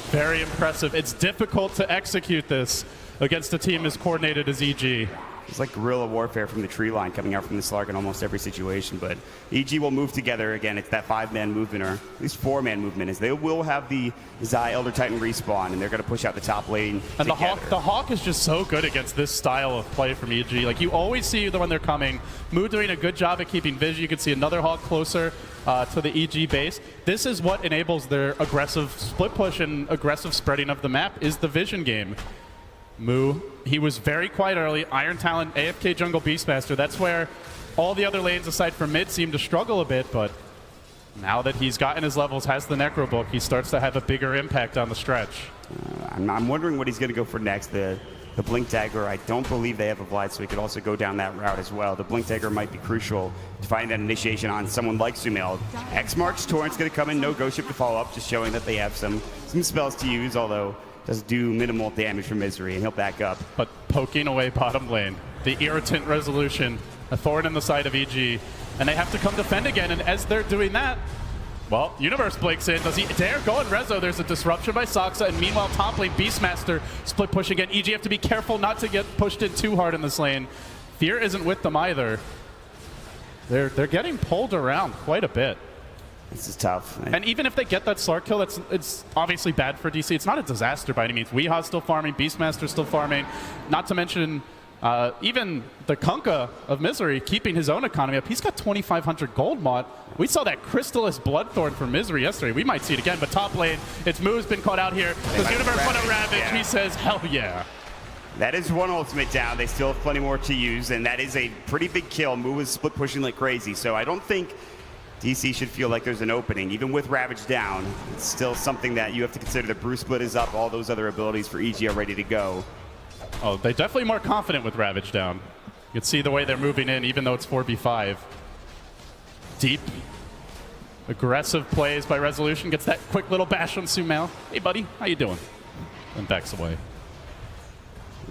Very impressive. It's difficult to execute this against a team as coordinated as EG. it's like guerrilla warfare from the tree line coming out from the Slark in almost every situation, but EG will move together again. It's that 5-man movement, or at least 4-man movement, as they will have the Zai Elder Titan respawn, and they're going to push out the top lane And together. the Hawk is just so good against this style of play from EG. Like, you always see when they're coming. Moo doing a good job at keeping vision. You can see another Hawk closer to the EG base. This is what enables their aggressive split push and aggressive spreading of the map, is the vision game. Moo, he was very quiet early. Iron Talon, AFK jungle Beastmaster. That's where all the other lanes aside from mid seem to struggle a bit, but now that he's gotten his levels, has the Necro Book, he starts to have a bigger impact on the stretch. I'm wondering what he's going to go for next. The Blink Dagger, I don't believe they have a Vlad, so he could also go down that route as well. The Blink Dagger might be crucial to find that initiation on someone like Sumail. X marks Torrent's going to come in, no Ghost Ship to follow up, just showing that they have some spells to use, although does do minimal damage for Misery, and he'll back up. But poking away bottom lane, the irritant Resolution, a thorn in the side of EG, and they have to come defend again, and as they're doing that, well, Universe blinks in. Does he dare go on Rezo? There's a disruption by Soxa, and meanwhile, top lane, Beastmaster split push again. EG have to be careful not to get pushed in too hard in this lane. Fear isn't with them either. They're getting pulled around quite a bit. This is tough. And even if they get that Slark kill, it's obviously bad for DC. It's not a disaster by any means. Weeha's still farming, Beastmaster's still farming. Not to mention even the Kunkka of Misery keeping his own economy up. He's got 2,500 gold, Mod. We saw that Crystallis Bloodthorn for Misery yesterday. We might see it again, but top lane, it's Moo's been caught out here. Does Universe want to Ravage? Yeah. He says, hell yeah. That is one ultimate down. They still have plenty more to use, and that is a pretty big kill. Moo was split pushing like crazy, so I don't think DC should feel like there's an opening. Even with Ravage down, it's still something that you have to consider. The Bruce Split is up. All those other abilities for EG are ready to go. Oh, they're definitely more confident with Ravage down. You can see the way they're moving in, even though it's 4v5. Deep, aggressive plays by Resolution. Gets that quick little bash on Sumail. Hey, buddy, how you doing? And backs away.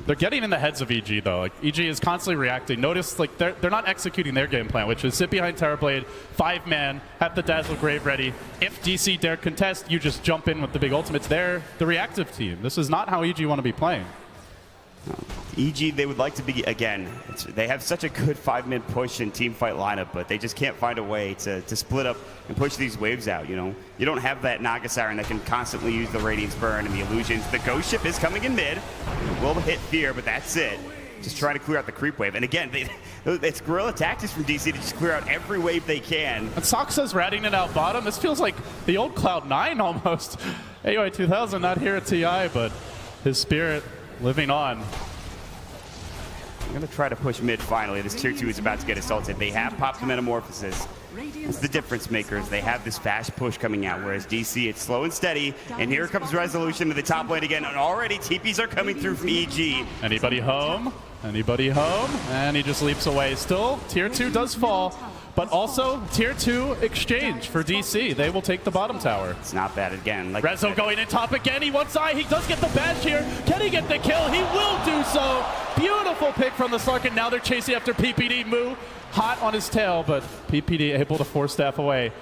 They're getting in the heads of EG, though. Like, EG is constantly reacting. Notice, like, they're not executing their game plan, which is sit behind Terrorblade, 5-man, have the Dazzle Grave ready. If DC dare contest, you just jump in with the big ultimates. They're the reactive team. This is not how EG want to be playing. EG, they would like to be, again, they have such a good 5-man push and team fight lineup, but they just can't find a way to split up and push these waves out, you know? You don't have that Naga Siren that can constantly use the Radiance Burn and the illusions. The Ghost Ship is coming in mid. It will hit Fear, but that's it. Just trying to clear out the creep wave. And again, it's guerrilla tactics from DC to just clear out every wave they can. And Soxa's ratting it out bottom. This feels like the old Cloud9 almost. AOI 2000 not here at TI, but his spirit living on. I'm going to try to push mid finally. This tier 2 is about to get assaulted. They have popped the Metamorphosis. It's the difference makers. They have this fast push coming out, whereas DC, it's slow and steady. And here comes Resolution to the top lane again. And already TPs are coming through from EG. Anybody home? Anybody home? And he just leaps away. Still, tier 2 does fall. But also, tier 2 exchange for DC. They will take the bottom tower. It's not bad again. Like Rezo going in top again. He wants eye. He does get the bash here. Can he get the kill? He will do so. Beautiful pick from the Slark, and now they're chasing after PPD. Moo hot on his tail, but PPD able to force staff away.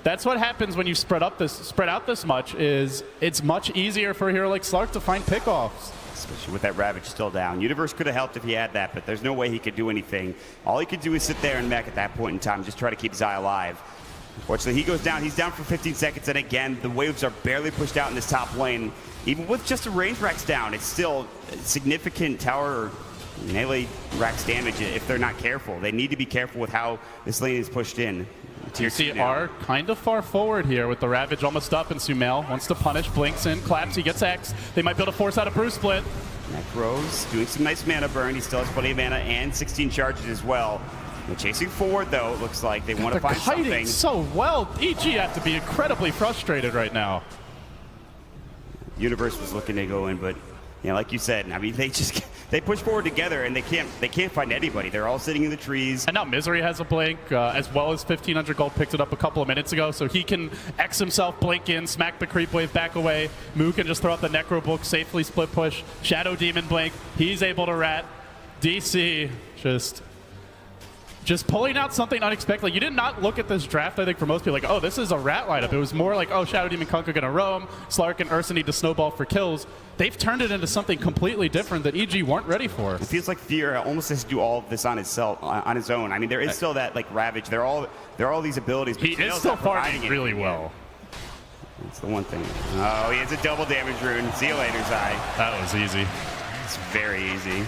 That's what happens when you spread out this much. Is it's much easier for a hero like Slark to find pickoffs. Especially with that Ravage still down. Universe could have helped if he had that, but there's no way he could do anything. All he could do is sit there and mech at that point in time, just try to keep Zai alive. Unfortunately, he goes down. He's down for 15 seconds, and again, the waves are barely pushed out in this top lane. Even with just a range Rax down, it's still significant tower or melee Rax damage if they're not careful. They need to be careful with how this lane is pushed in. TC are kind of far forward here with the Ravage almost up, and Sumail wants to punish, blinks in, claps, he gets X. They might be able to force out a Bruce Split. Necros doing some nice mana burn. He still has plenty of mana and 16 charges as well. They're chasing forward, though. It looks like they want to find kiting something. So well. EG have to be incredibly frustrated right now. Universe was looking to go in, but like you said, I mean, they they push forward together, and they can't find anybody. They're all sitting in the trees. And now Misery has a blink, as well as 1,500 gold picked it up a couple of minutes ago, so he can X himself, blink in, smack the creep wave back away. Moo can just throw out the Necro Book, safely split push. Shadow Demon blink. He's able to rat. DC just pulling out something unexpected. Like, you did not look at this draft, I think, for most people, like, oh, this is a rat lineup. It was more like, oh, Shadow Demon Kunkka gonna roam, Slark and Ursa need to snowball for kills. They've turned it into something completely different that EG weren't ready for. It feels like Fear almost has to do all of this on his own. I mean, there is still that like Ravage. There are all these abilities. But He is still farming really well. That's the one thing. Oh, he has a double damage rune. See you later, Zai. That was easy. It's very easy.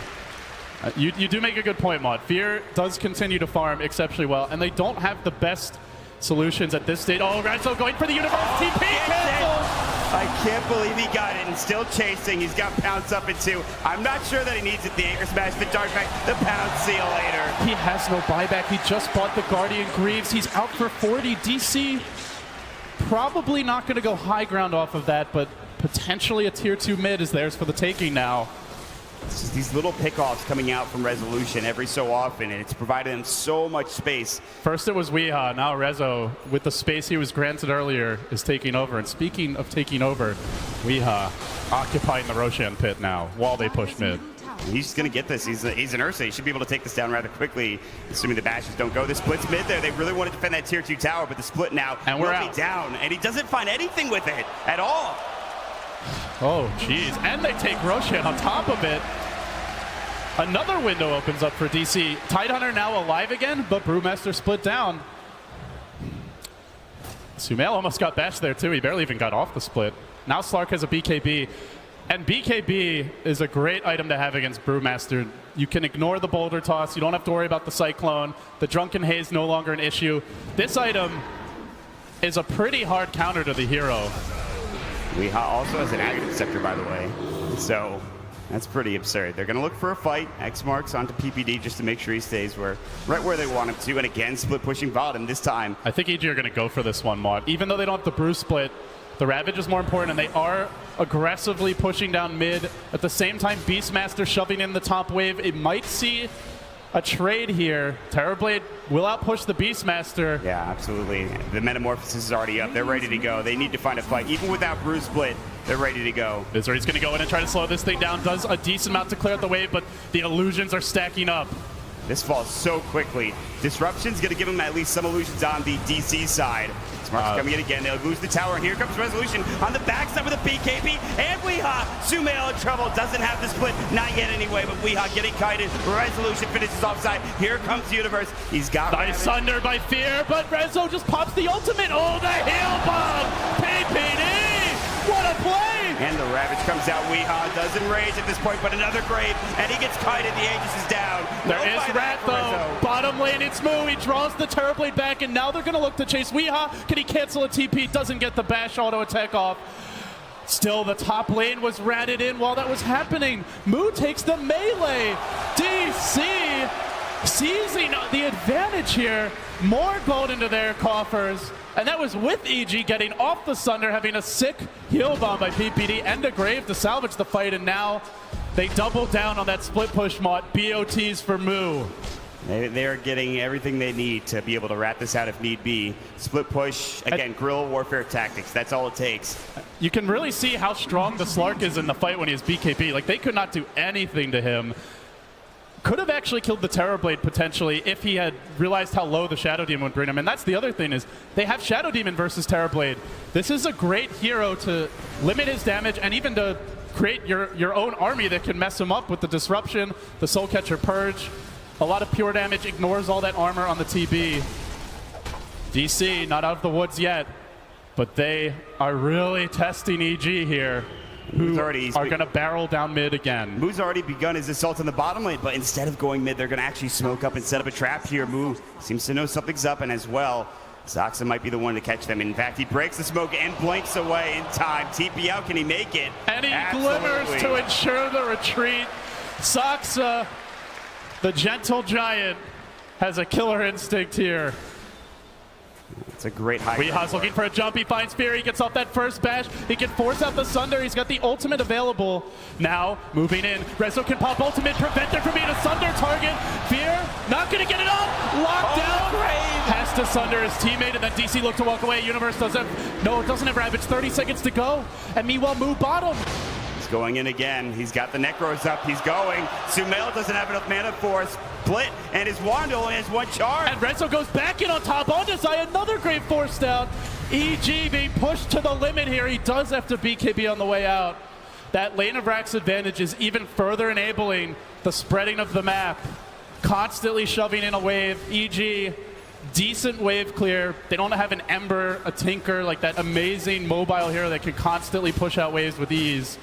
You do make a good point, Mod. Fear does continue to farm exceptionally well, and they don't have the best solutions at this stage. Oh, Renzo going for the universe TP cancel! I can't believe he got it and still chasing. He's got Pounce up in 2. I'm not sure that he needs it. The Anchor Smash, the Dark Back, the Pounce. See you later. He has no buyback. He just bought the Guardian Greaves. He's out for 40. DC probably not going to go high ground off of that, but potentially a tier 2 mid is theirs for the taking now. It's just these little pickoffs coming out from Resolution every so often, and it's provided them so much space. First it was Weeha, now Rezo, with the space he was granted earlier, is taking over. And speaking of taking over, Weeha occupying the Roshan pit now while they push mid. He's going to get this. He's an Ursa. He should be able to take this down rather quickly, assuming the bashes don't go. The split's mid there. They really want to defend that tier 2 tower, but the split now and we're will out. be down, and he doesn't find anything with it at all. Oh, jeez. And they take Roshan on top of it. Another window opens up for DC. Tidehunter now alive again, but Brewmaster split down. Sumail almost got bashed there, too. He barely even got off the split. Now Slark has a BKB. And BKB is a great item to have against Brewmaster. You can ignore the boulder toss. You don't have to worry about the Cyclone. The Drunken Haze no longer an issue. This item is a pretty hard counter to the hero. Weeha also has an Agate Scepter, by the way. So that's pretty absurd. They're going to look for a fight. X marks onto PPD just to make sure he stays right where they want him to. And again, split pushing bottom this time. I think EG are going to go for this one, Mod. Even though they don't have the Brew split, the Ravage is more important, and they are aggressively pushing down mid. At the same time, Beastmaster shoving in the top wave. It might see a trade here. Terrorblade will outpush the Beastmaster. Yeah, absolutely. The Metamorphosis is already up. They're ready to go. They need to find a fight. Even without Brew split, they're ready to go. Misery's going to go in and try to slow this thing down. Does a decent amount to clear out the wave, but the illusions are stacking up. This falls so quickly. Disruption's going to give them at least some illusions on the DC side. Smart's coming in again. They'll lose the tower, and here comes Resolution on the backside with a BKB. And Weeha, Sumail in trouble. Doesn't have the split. Not yet anyway, but Weeha getting kited. Resolution finishes offside. Here comes Universe. He's got Nice thunder by Fear, but Rezo just pops the ultimate. Oh, the heal bomb! PPD! What a play! And the Ravage comes out. Weeha doesn't rage at this point, but another grave, and he gets kited. The Aegis is down. There No is buyback Rat, for though. Rezo. Bottom lane, it's Moo. He draws the Terrorblade back, and now they're going to look to chase Weeha. Can he cancel a TP? Doesn't get the bash auto attack off. Still, the top lane was ratted in while that was happening. Moo takes the melee. DC seizing the advantage here. More gold into their coffers. And that was with EG getting off the Sunder, having a sick heal bomb by PPD and a Grave to salvage the fight. And now they double down on that split push mod. BOTs for Moo. They're getting everything they need to be able to wrap this out if need be. Split push, again, guerrilla warfare tactics. That's all it takes. You can really see how strong the Slark is in the fight when he has BKB. Like, they could not do anything to him. Could have actually killed the Terrorblade potentially if he had realized how low the Shadow Demon would bring him. And that's the other thing, is they have Shadow Demon versus Terrorblade. This is a great hero to limit his damage and even to create your own army that can mess him up with the Disruption, the Soul Catcher Purge. A lot of pure damage, ignores all that armor on the TB. DC not out of the woods yet, but they are really testing EG here, who are going to barrel down mid again. Moo's already begun his assault on the bottom lane, but instead of going mid, they're going to actually smoke up and set up a trap here. Moo seems to know something's up, and as well, Zoxa might be the one to catch them. In fact, he breaks the smoke and blinks away in time. TP out, can he make it? And he Absolutely. glimmers to ensure the retreat. Zoxa, the gentle giant, has a killer instinct here. It's a great high. Weeha's looking for a jump. He finds Fear. He gets off that first bash. He can force out the Sunder. He's got the ultimate available. Now, moving in. Rezo can pop ultimate, prevent there from being a Sunder target. Fear, not going to get it up. Locked down. Has to Sunder his teammate, and then DC look to walk away. Universe doesn't have Ravage. 30 seconds to go. And meanwhile, Moo bottom. He's going in again. He's got the Necros up. He's going. Sumail doesn't have enough mana for a split, and his wand only has one charge. And Rezo goes back in on top on Desai. Another great force down. EG being pushed to the limit here. He does have to beat KB on the way out. That lane of Rax advantage is even further enabling the spreading of the map. Constantly shoving in a wave. EG, decent wave clear. They don't have an Ember, a Tinker, like that amazing mobile hero that can constantly push out waves with ease.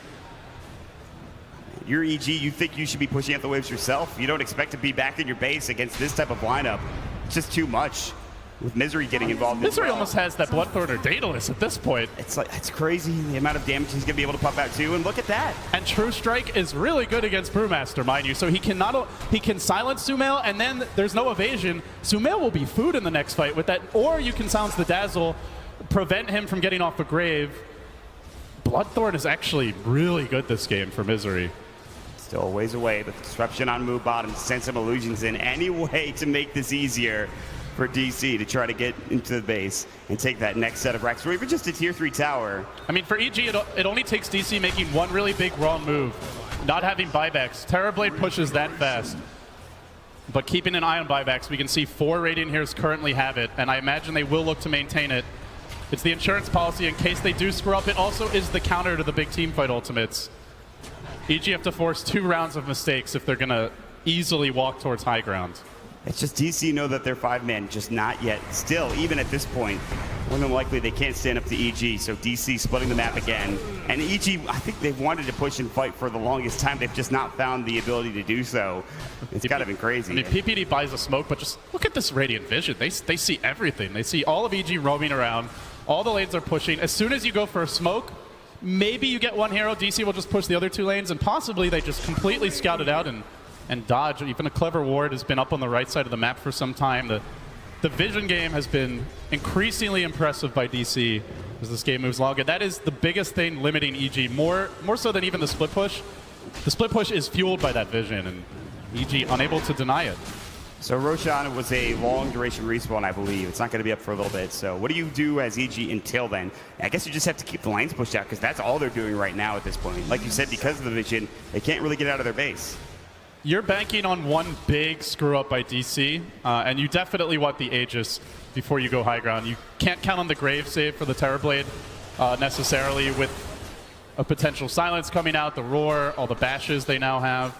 You're EG, you think you should be pushing out the waves yourself. You don't expect to be back in your base against this type of lineup. It's just too much. With Misery getting involved. Misery almost has that Bloodthorn or Daedalus at this point. It's crazy the amount of damage he's going to be able to pump out too, and look at that. And True Strike is really good against Brewmaster, mind you. So he can silence Sumail, and then there's no evasion. Sumail will be food in the next fight with that, or you can silence the Dazzle, prevent him from getting off a grave. Bloodthorn is actually really good this game for Misery. Still a ways away, but disruption on move bottom, send some illusions in any way to make this easier for DC to try to get into the base and take that next set of racks, or even just a tier 3 tower. I mean, for EG, it only takes DC making one really big wrong move, not having buybacks. Terrorblade pushes that fast, but keeping an eye on buybacks. We can see 4 Radiant Heroes currently have it, and I imagine they will look to maintain it. It's the insurance policy in case they do screw up. It also is the counter to the big team fight ultimates. EG have to force 2 rounds of mistakes if they're going to easily walk towards high ground. It's just DC know that they're 5-man, just not yet. Still, even at this point, more than likely they can't stand up to EG, so DC splitting the map again. And EG, I think they've wanted to push and fight for the longest time. They've just not found the ability to do so. It's kind of been crazy. I mean, PPD buys a smoke, but just look at this Radiant Vision. They see everything. They see all of EG roaming around. All the lanes are pushing. As soon as you go for a smoke, maybe you get one hero. DC will just push the other 2 lanes, and possibly they just completely scout it out and dodge. Even a clever ward has been up on the right side of the map for some time. The vision game has been increasingly impressive by DC as this game moves along, and that is the biggest thing limiting EG, more so than even the split push. The split push is fueled by that vision, and EG unable to deny it. So Roshan was a long duration respawn, I believe. It's not going to be up for a little bit. So what do you do as EG until then? I guess you just have to keep the lanes pushed out, because that's all they're doing right now at this point. Like you said, because of the vision, they can't really get out of their base. You're banking on one big screw up by DC, and you definitely want the Aegis before you go high ground. You can't count on the Grave save for the Terrorblade necessarily, with a potential silence coming out, the Roar, all the bashes they now have.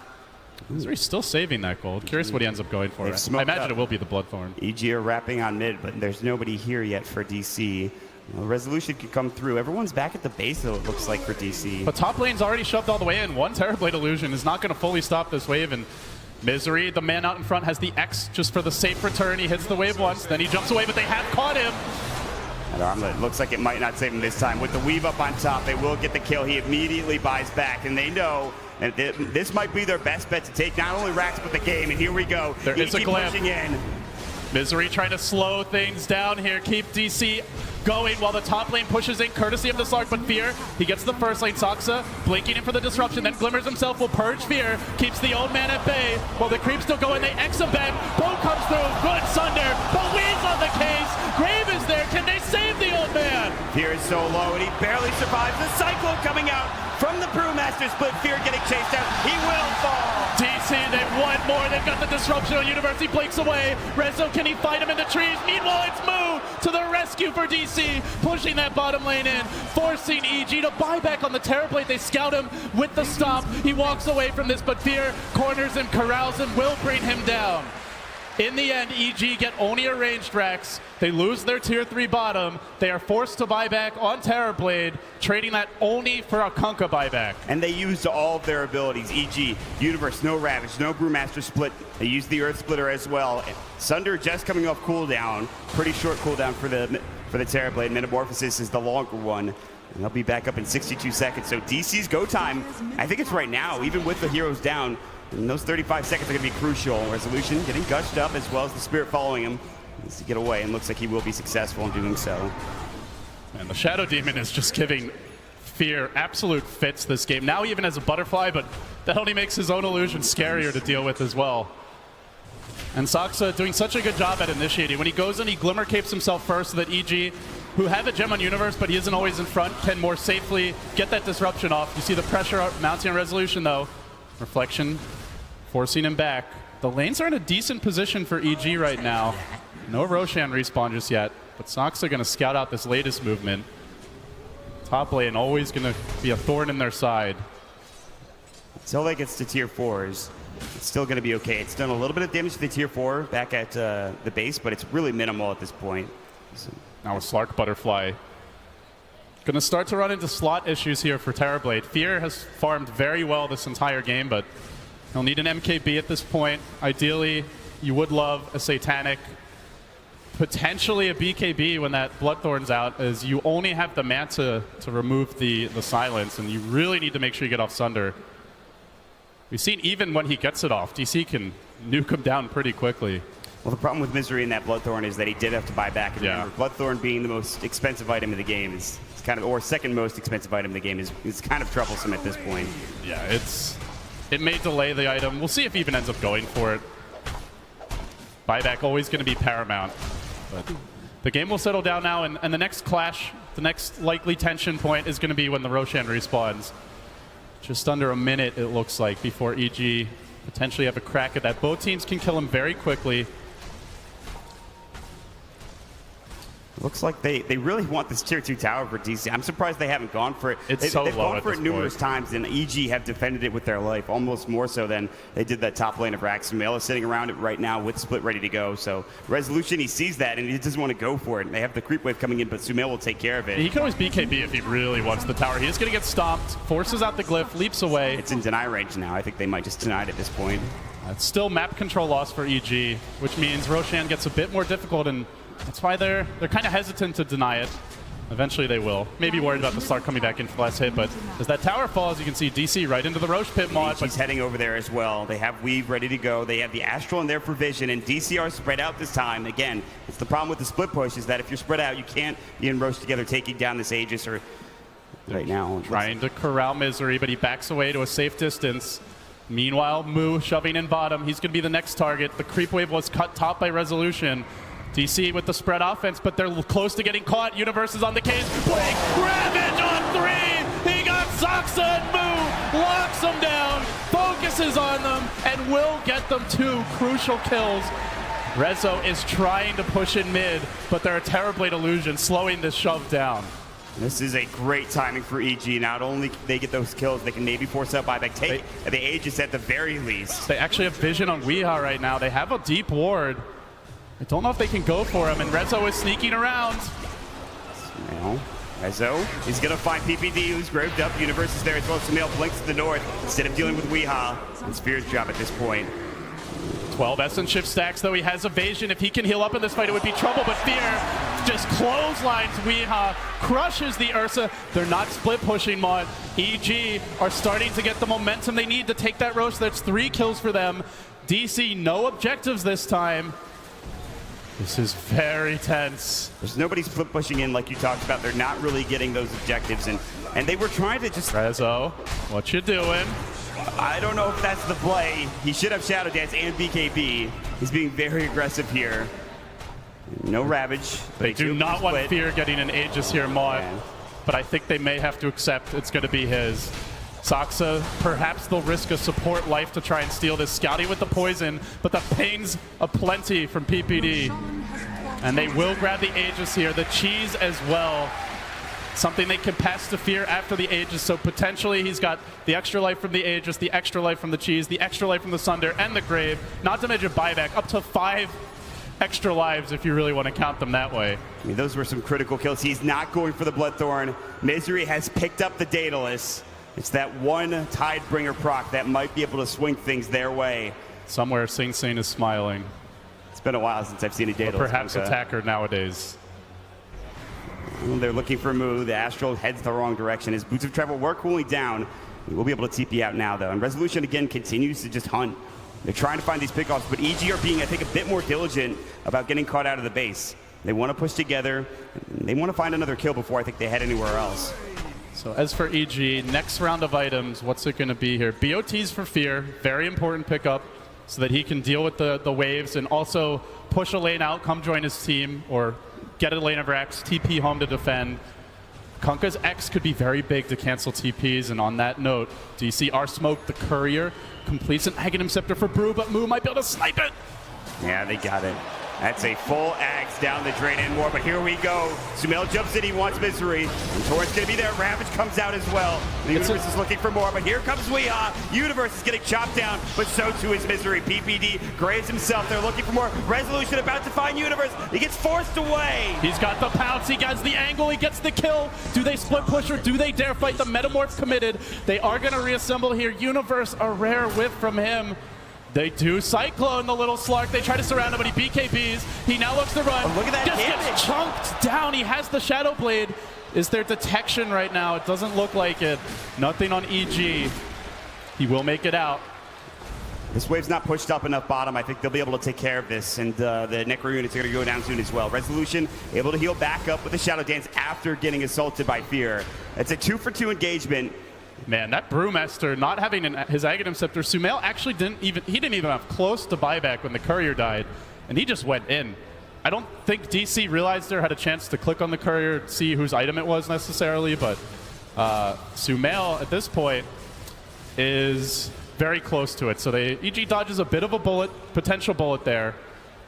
Misery's still saving that gold. Curious what he ends up going for. I imagine it will be the Bloodthorn. EG are wrapping on mid, but there's nobody here yet for DC. Resolution could come through. Everyone's back at the base, though, it looks like, for DC. But top lane's already shoved all the way in. One Terrorblade illusion is not going to fully stop this wave, and Misery, the man out in front, has the X just for the safe return. He hits the wave once, then he jumps away, but they have caught him. That armlet looks like it might not save him this time. With the weave up on top, they will get the kill. He immediately buys back, and they know that this might be their best bet to take not only Rax, but the game. And here we go. There is a glam. Pushing in. Misery trying to slow things down here, keep DC going while the top lane pushes in, courtesy of the Slark, but Fear, he gets the first lane. Saksa blinking in for the disruption, then Glimmers himself will purge Fear, keeps the old man at bay, while the creeps still going, they X-Abend, Boom comes through, good Sunder, but Weed's on the case, Grave is there, can they save the old man? Fear is so low, and he barely survives. The Cyclone coming out from the Brewmaster split, Fear getting chased out, he will fall! DC, they've won more, they've got the disruption on Universe, he blinks away, Rezo, can he fight him in the trees? Meanwhile, it's Moo to the rescue for DC, pushing that bottom lane in, forcing EG to buy back on the Terrorblade. They scout him with the stomp, he walks away from this, but Fear corners him, corrals him, will bring him down. In the end, EG get only a ranged Rex. They lose their tier 3 bottom. They are forced to buy back on Terrorblade, trading that only for a Kunkka buyback. And they used all of their abilities. E.g., Universe, no Ravage, no Brewmaster split. They used the Earth Splitter as well. Sunder just coming off cooldown. Pretty short cooldown for the Terrorblade. Metamorphosis is the longer one. And they'll be back up in 62 seconds. So DC's go time, I think it's right now, even with the heroes down. And those 35 seconds are going to be crucial. Resolution getting gushed up as well as the Spirit following him. Needs to get away, and looks like he will be successful in doing so. And the Shadow Demon is just giving Fear absolute fits this game. Now even as a butterfly, but that only makes his own illusion scarier to deal with as well. And Saksa doing such a good job at initiating. When he goes in, he Glimmer Capes himself first so that EG, who have a gem on Universe, but he isn't always in front, can more safely get that disruption off. You see the pressure mounting on Resolution, though. Reflection forcing him back. The lanes are in a decent position for EG right now. No Roshan respawn just yet, but Saksa going to scout out this latest movement. Top lane always going to be a thorn in their side. Until they gets to tier 4s, it's still going to be okay. It's done a little bit of damage to the tier 4 back at the base, but it's really minimal at this point. So. Now a Slark Butterfly. Going to start to run into slot issues here for Terrorblade. Fear has farmed very well this entire game, but he'll need an MKB at this point. Ideally, you would love a Satanic. Potentially a BKB when that Bloodthorn's out, as you only have the Manta to remove the silence, and you really need to make sure you get off Sunder. We've seen even when he gets it off, DC can nuke him down pretty quickly. Well, the problem with Misery in that Bloodthorn is that he did have to buy back. And remember, Bloodthorn being the most expensive item in the game is kind of, or second most expensive item in the game is kind of troublesome at this point. Yeah, it may delay the item. We'll see if he even ends up going for it. Buyback always going to be paramount. But the game will settle down now, and the next clash, the next likely tension point is going to be when the Roshan respawns. Just under a minute, it looks like, before EG potentially have a crack at that. Both teams can kill him very quickly. Looks like they really want this tier 2 tower for DC. I'm surprised they haven't gone for it. They've gone for it numerous times, and EG have defended it with their life, almost more so than they did that top lane of Rax. Sumail is sitting around it right now with Split ready to go. So Resolution, he sees that, and he doesn't want to go for it. They have the creep wave coming in, but Sumail will take care of it. He can always BKB if he really wants the tower. He is going to get stomped, forces out the glyph, leaps away. It's in deny range now. I think they might just deny it at this point. It's still map control loss for EG, which means Roshan gets a bit more difficult, and that's why they're kind of hesitant to deny it. Eventually they will. Maybe worried about the Slark coming back in for the last hit, but as that tower falls, you can see DC right into the Roche pit mod. He's heading over there as well. They have Weave ready to go. They have the Astral in there for vision, and DC are spread out this time. Again, it's the problem with the split push is that if you're spread out, you can't be in Roche together taking down this Aegis or right now. Trying to corral Misery, but he backs away to a safe distance. Meanwhile, Mu shoving in bottom. He's going to be the next target. The creep wave was cut top by Resolution. DC with the spread offense, but they're close to getting caught. Universe is on the case. Blink, Ravage on 3. He got Saksa and Mu, locks them down, focuses on them, and will get them 2 crucial kills. Rezo is trying to push in mid, but there are Terrorblade illusions slowing this shove down. This is a great timing for EG. Not only they get those kills, they can maybe force out buyback. Take the Aegis at the very least. They actually have vision on Weeha right now. They have a deep ward. I don't know if they can go for him, and Rezo is sneaking around. Now, Rezo is going to find PPD, who's graved up. Universe is there as well. Sumail blinks to the north instead of dealing with Weeha. It's Fear's job at this point. 12 Essence Shift stacks, though he has evasion. If he can heal up in this fight, it would be trouble, but Fear just clotheslines Weeha, crushes the Ursa. They're not split pushing mod. EG are starting to get the momentum they need to take that Roche. That's 3 kills for them. DC, no objectives this time. This is very tense. There's nobody split pushing in like you talked about. They're not really getting those objectives, and they were trying to just... Rezo, what you doing? I don't know if that's the play. He should have Shadow Dance and BKB. He's being very aggressive here. No Ravage. They do not want Fear getting an Aegis here, Maud, but I think they may have to accept it's going to be his. Saksa, perhaps they'll risk a support life to try and steal this. Scouting with the poison, but the pain's aplenty from PPD. And they will grab the Aegis here. The cheese as well. Something they can pass to Fear after the Aegis, so potentially he's got the extra life from the Aegis, the extra life from the cheese, the extra life from the Sunder, and the Grave. Not to mention buyback, up to 5 extra lives if you really want to count them that way. I mean, those were some critical kills. He's not going for the Bloodthorn. Misery has picked up the Daedalus. It's that one Tidebringer proc that might be able to swing things their way. Somewhere Sing Sing is smiling. It's been a while since I've seen a Daedalus. Or perhaps attacker nowadays. Well, they're looking for a move. The Astral heads the wrong direction. His Boots of Travel were cooling down. We'll be able to TP out now, though. And Resolution, again, continues to just hunt. They're trying to find these pickoffs, but EG are being, I think, a bit more diligent about getting caught out of the base. They want to push together. They want to find another kill before I think they head anywhere else. So as for EG, next round of items, what's it going to be here? BOTs for Fear, very important pickup, so that he can deal with the waves and also push a lane out, come join his team, or get a lane of Rex, TP home to defend. Kunkka's X could be very big to cancel TPs, and on that note, DC are smoked. The Courier completes an Aghanim Scepter for Brew, but Moo might be able to snipe it. Yeah, they got it. That's a full axe down the drain and more, but here we go. Sumail jumps in, he wants Misery. And Torrent's gonna be there, Ravage comes out as well. The Universe is looking for more, but here comes Weehaw. Universe is getting chopped down, but so too is Misery. PPD graves himself, they're looking for more. Resolution about to find Universe, he gets forced away. He's got the pounce, he gets the angle, he gets the kill. Do they split push or do they dare fight? The Metamorph committed. They are gonna reassemble here. Universe, a rare whiff from him. They do Cyclone the little Slark. They try to surround him, but he BKBs. He now looks to run. Oh, look at that Just damage. gets chunked down. He has the Shadow Blade. Is there detection right now? It doesn't look like it. Nothing on EG. He will make it out. This wave's not pushed up enough bottom. I think they'll be able to take care of this, and the Necro units are going to go down soon as well. Resolution able to heal back up with the Shadow Dance after getting assaulted by Fear. It's a 2-for-2 engagement. Man, that Brewmaster not having his Aghanim Scepter, Sumail actually didn't even have close to buyback when the Courier died, and he just went in. I don't think DC realized there had a chance to click on the Courier to see whose item it was necessarily, but Sumail at this point is very close to it. So EG dodges a bit of a bullet, potential bullet there.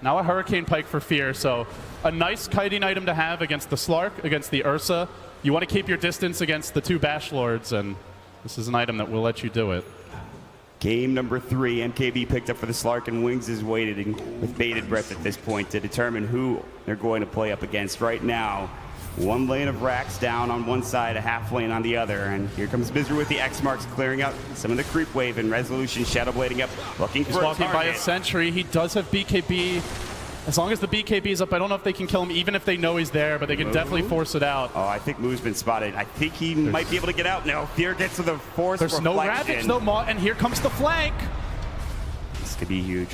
Now a Hurricane Pike for Fear, so a nice kiting item to have against the Slark, against the Ursa. You want to keep your distance against the two Bash Lords, and this is an item that will let you do it. Game number 3, MKB picked up for the Slark, and Wings is waiting with bated breath at this point to determine who they're going to play up against. Right now, one lane of Rax down on one side, a half lane on the other, and here comes Misery with the X marks, clearing out some of the creep wave, and Resolution shadow blading up, looking He's for a walking by a target. Sentry. He does have BKB. As long as the BKB is up, I don't know if they can kill him, even if they know he's there, but they can definitely force it out. Oh, I think Moo's been spotted. I think he might be able to get out. No, Fear gets to the force There's no Ravage, no Maw, and here comes the flank. This could be huge.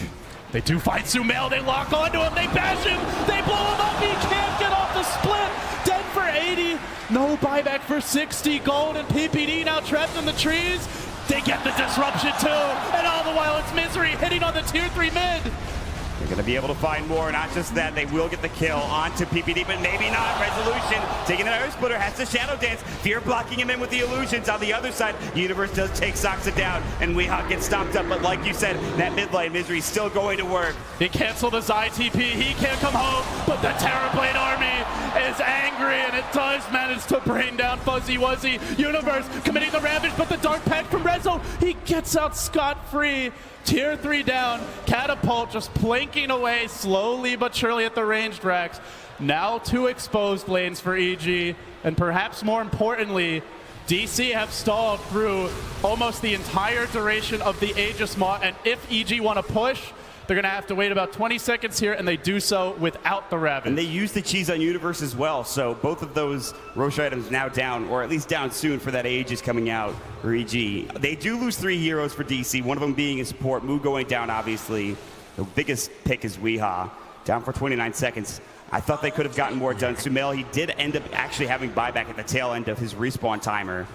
They do find Sumail. They lock onto him. They bash him. They blow him up. He can't get off the split. Dead for 80. No buyback for 60 gold, and PPD now trapped in the trees. They get the disruption too, and all the while it's Misery hitting on the tier 3 mid. They're going to be able to find more. Not just that, they will get the kill onto PPD, but maybe not. Resolution taking an Earth Splitter, has the Shadow Dance. Fear blocking him in with the illusions. On the other side, Universe does take Soxa down, and Weehaw gets stomped up. But like you said, that mid lane, Misery still going to work. He canceled his ITP. He can't come home, but the Terrorblade army is angry, and it does manage to bring down Fuzzy Wuzzy. Universe committing the Ravage, but the Dark Pact from Rezo, he gets out scot-free. Tier 3 down, Catapult just planking away slowly but surely at the ranged racks. Now 2 exposed lanes for EG, and perhaps more importantly, DC have stalled through almost the entire duration of the Aegis Maw, and if EG want to push, they're going to have to wait about 20 seconds here, and they do so without the Ravage. And they use the cheese on Universe as well, so both of those Roche items now down, or at least down soon for that Aegis coming out for EG. They do lose 3 heroes for DC, one of them being a support. Moo going down, obviously. The biggest pick is Weehaw, down for 29 seconds. I thought they could have gotten more done. Sumail, he did end up actually having buyback at the tail end of his respawn timer.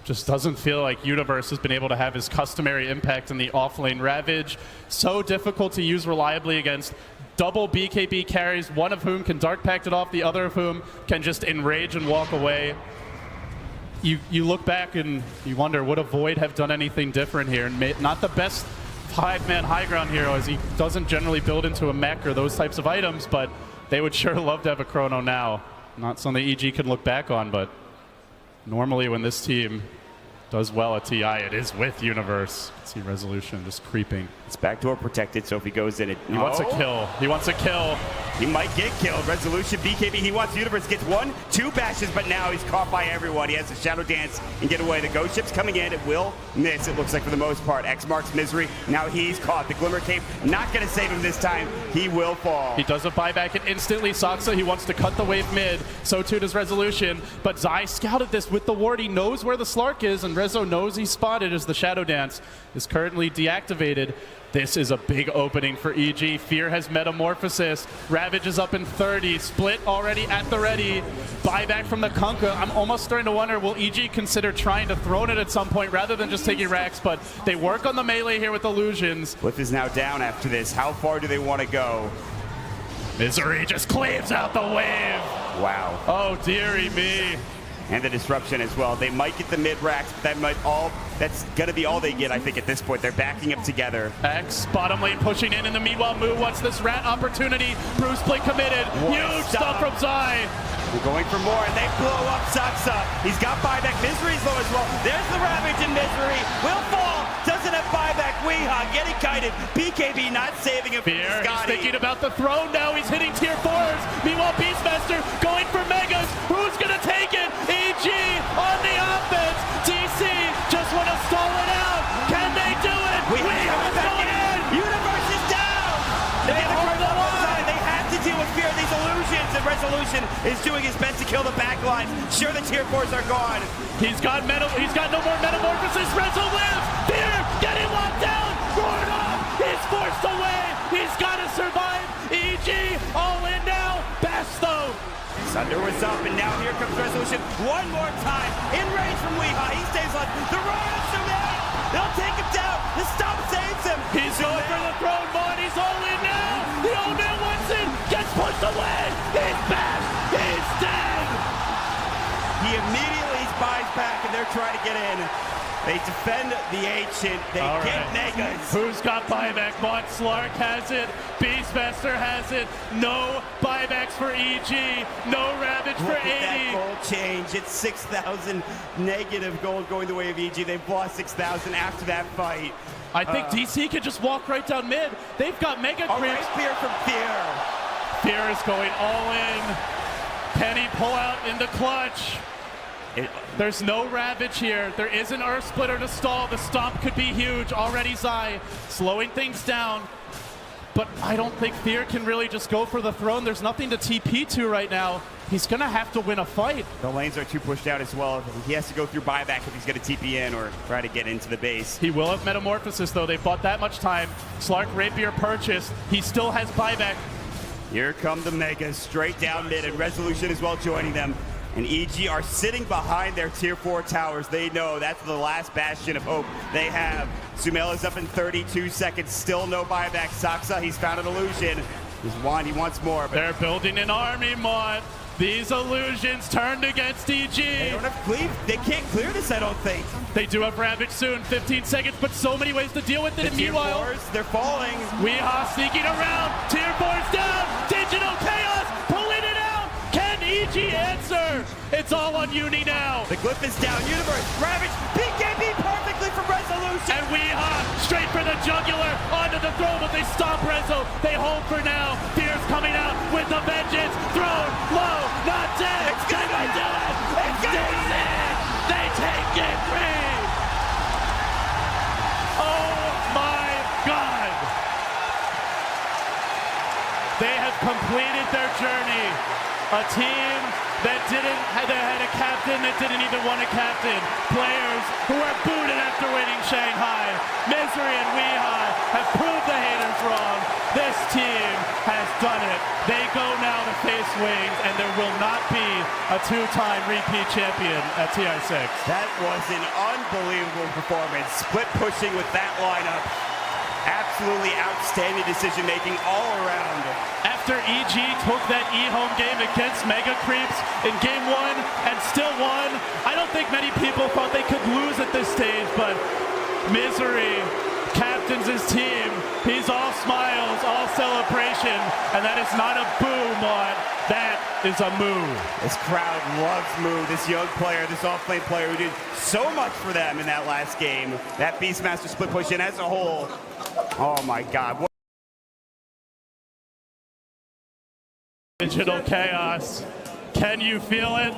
Just doesn't feel like Universe has been able to have his customary impact in the offlane. Ravage, so difficult to use reliably against double BKB carries, one of whom can Dark Pact it off, the other of whom can just enrage and walk away. You look back and you wonder, would a Void have done anything different here? And not the best 5-man high ground hero, as he doesn't generally build into a mech or those types of items, but they would sure love to have a Chrono now. Not something EG can look back on, but normally when this team does well at TI, it is with Universe. See Resolution just creeping. It's backdoor protected, so if he goes in it... He wants a kill. He wants a kill. He might get killed. Resolution, BKB, he wants Universe, gets 1, 2 bashes, but now he's caught by everyone. He has a Shadow Dance and get away. The Ghost Ship's coming in. It will miss, it looks like, for the most part. X marks Misery. Now he's caught. The Glimmer Cape not going to save him this time. He will fall. He does a buyback, and instantly Soxa, he wants to cut the wave mid. So too does Resolution. But Zai scouted this with the ward. He knows where the Slark is, and Rezo knows he's spotted as the Shadow Dance is currently deactivated. This is a big opening for EG. Fear has Metamorphosis. Ravage is up in 30. Split already at the ready. Buyback from the Kunkka. I'm almost starting to wonder, will EG consider trying to throw it at some point rather than just taking Rax? But they work on the melee here with Illusions. Blip is now down after this. How far do they want to go? Misery just cleaves out the wave. Wow. Oh, dearie me. And the disruption as well. They might get the mid-racks, but that's going to be all they get, I think, at this point. They're backing up together. X, bottom lane pushing in the meanwhile, Moo wants this rat opportunity. Bruce Blake committed. Huge stuff from Zai. They're going for more, and they blow up Saksa. He's got buyback. Misery's low as well. There's the Ravage in Misery. Will fall. Doesn't have buyback. Weehaw getting kited. BKB not saving him. Fear, he's Scotty. thinking about the throne now. He's hitting tier 4s. Meanwhile, Beastmaster going for Megas. Who's going to take it? EG on the offense. DC just want to stall it out. Can they do it? Weehaw going in. Universe is down. They hold the line. They have to deal with Fear. These illusions, and Resolution is doing his best to kill the backline. Sure, the tier 4s are gone. He's got no more Metamorphosis. Rezo lives. Fear getting locked down. Roared off. He's forced away. He's got to survive. EG all in now. Best though. Thunder was up, and now here comes Resolution one more time. In range from Weehaw. He stays on the Royal Summit. They'll take him down. The stop saves him. He's going for the throne, Mon. He's all in now. The old man wants it. Gets pushed away. He's back. He's dead. He immediately buys back, and they're trying to get in. They defend the ancient. They All get right. Megas. Who's got buyback? Mon Slark has it. Beastmaster has it. No buybacks for EG. No Ravage for Look at that 80. gold change. It's 6,000 negative gold going the way of EG. They've lost 6,000 after that fight. I think DC can just walk right down mid. They've got Mega All creeps. right, Spear from Fear. Fear is going all in. Can he pull out in the clutch? There's no Ravage here. There is an Earth Splitter to stall. The stomp could be huge. Already Zai slowing things down. But I don't think Fear can really just go for the throne. There's nothing to TP to right now. He's going to have to win a fight. The lanes are too pushed out as well. He has to go through buyback if he's going to TP in or try to get into the base. He will have Metamorphosis, though. They've bought that much time. Slark Rapier purchased. He still has buyback. Here come the Megas straight down mid, and Resolution as well joining them. And EG are sitting behind their tier 4 towers. They know that's the last bastion of hope they have. Sumail is up in 32 seconds, still no buyback. Saksa, he's found an illusion. He's won, he wants more. But They're building an army, Mon. These illusions turned against EG. they don't have cleave. They can't clear this, I don't think. They do have Ravage soon, 15 seconds, but so many ways to deal with it. The And tier meanwhile, 4s, they're falling. Weehaw sneaking around. Tier 4's down. Digital Chaos pulling it out. Can EG answer? It's all on Uni now. The glyph is down. Universe, Ravage, BKB perfectly from Resolution. And Weehaw straight for the jugular onto the throne, but they stop Rezo. They hold for now. Fear's coming out with the vengeance. Thrown low, not dead. It's Can gonna they do it? It's DC. They take game 3. Oh my God. They have completed their journey. A team that had a captain that didn't even want a captain. Players who are booted after winning Shanghai. Misery and Weehaw have proved the haters wrong. This team has done it. They go now to face Wings, and there will not be a 2-time repeat champion at Ti6. That was an unbelievable performance. Split pushing with that lineup. Absolutely outstanding decision making all around. After EG took that E-home game against Mega Creeps in game 1 and still won, I don't think many people thought they could lose at this stage, but Misery captains his team. He's all smiles, all celebration, and that is not a boo, Mon. That is a moo. This crowd loves Moo, this young player, this off-lane player who did so much for them in that last game. That Beastmaster split push in as a whole. Oh my God. Digital Chaos. Can you feel it?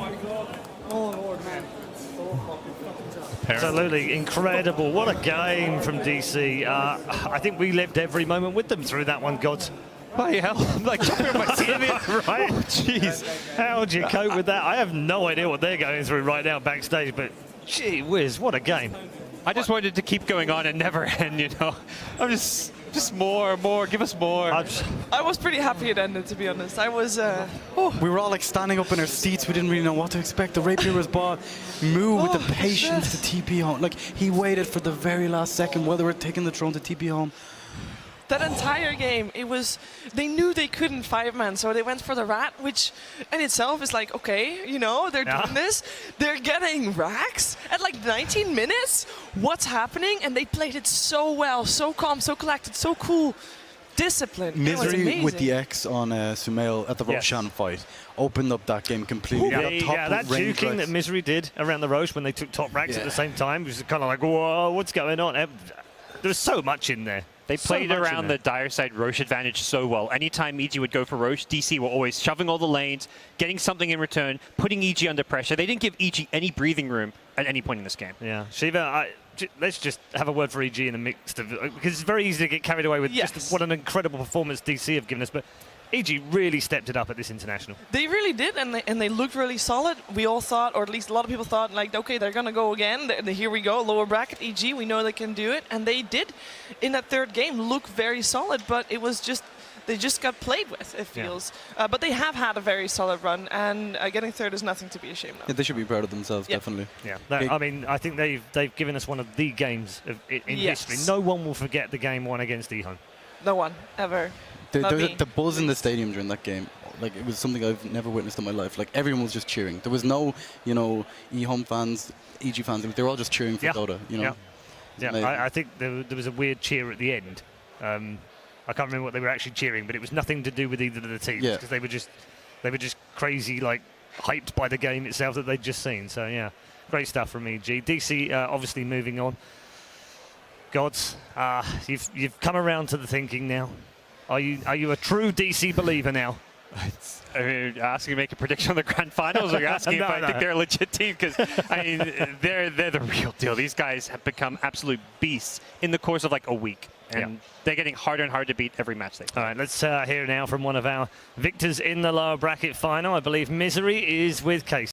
Absolutely incredible. What a game from DC. I think we lived every moment with them through that one, Gods. Bloody hell, I'm like jumping on my seat. Right? Oh, jeez. How would you cope with that? I have no idea what they're going through right now backstage, but Gee whiz, what a game. I just wanted it to keep going on and never end, you know. I'm just more, give us more. I was pretty happy it ended, to be honest. I was. We were all like standing up in our seats. We didn't really know what to expect. The rapier was bought. Moo with the patience to TP home. Like, he waited for the very last second while they were taking the throne to TP home. That entire game, it was. They knew they couldn't 5-man, so they went for the rat, which in itself is like, okay, you know, they're doing this. They're getting racks at like 19 minutes. What's happening? And they played it so well, so calm, so collected, so cool. Discipline. Misery with the X on Sumail at the Roshan fight opened up that game completely. That juking that Misery did around the Roche when they took top racks at the same time was kind of like, whoa, what's going on? There's so much in there. They played around the dire side Roche advantage so well. Anytime EG would go for Roche, DC were always shoving all the lanes, getting something in return, putting EG under pressure. They didn't give EG any breathing room at any point in this game. Yeah, Shiva, let's just have a word for EG in the mix, because it's very easy to get carried away with just what an incredible performance DC have given us. But EG really stepped it up at this international. They really did, and they looked really solid. We all thought, or at least a lot of people thought, like, okay, they're going to go again. Here we go, lower bracket, EG, we know they can do it. And they did, in that third game, look very solid, but it was just, they just got played with, it feels. But they have had a very solid run, and getting third is nothing to be ashamed of. Yeah, they should be proud of themselves, definitely. Yeah, I mean, I think they've given us one of the games in history. No one will forget the game won against Ehon. No one, ever. The buzz in the stadium during that game, like, it was something I've never witnessed in my life. Like, everyone was just cheering. There was no, you know, eHome fans, EG fans. They were all just cheering for Dota, you know. Yeah, I think there was a weird cheer at the end. I can't remember what they were actually cheering, but it was nothing to do with either of the teams, because they were just crazy, like, hyped by the game itself that they'd just seen. So yeah, great stuff from EG. DC obviously moving on. Gods, you've come around to the thinking now. Are you a true DC believer now? Are you asking to make a prediction on the grand finals, or are you asking if I think they're a legit team? Because I mean, they're the real deal. These guys have become absolute beasts in the course of like a week, and they're getting harder and harder to beat every match they play. All right, let's hear now from one of our victors in the lower bracket final. I believe Misery is with Case.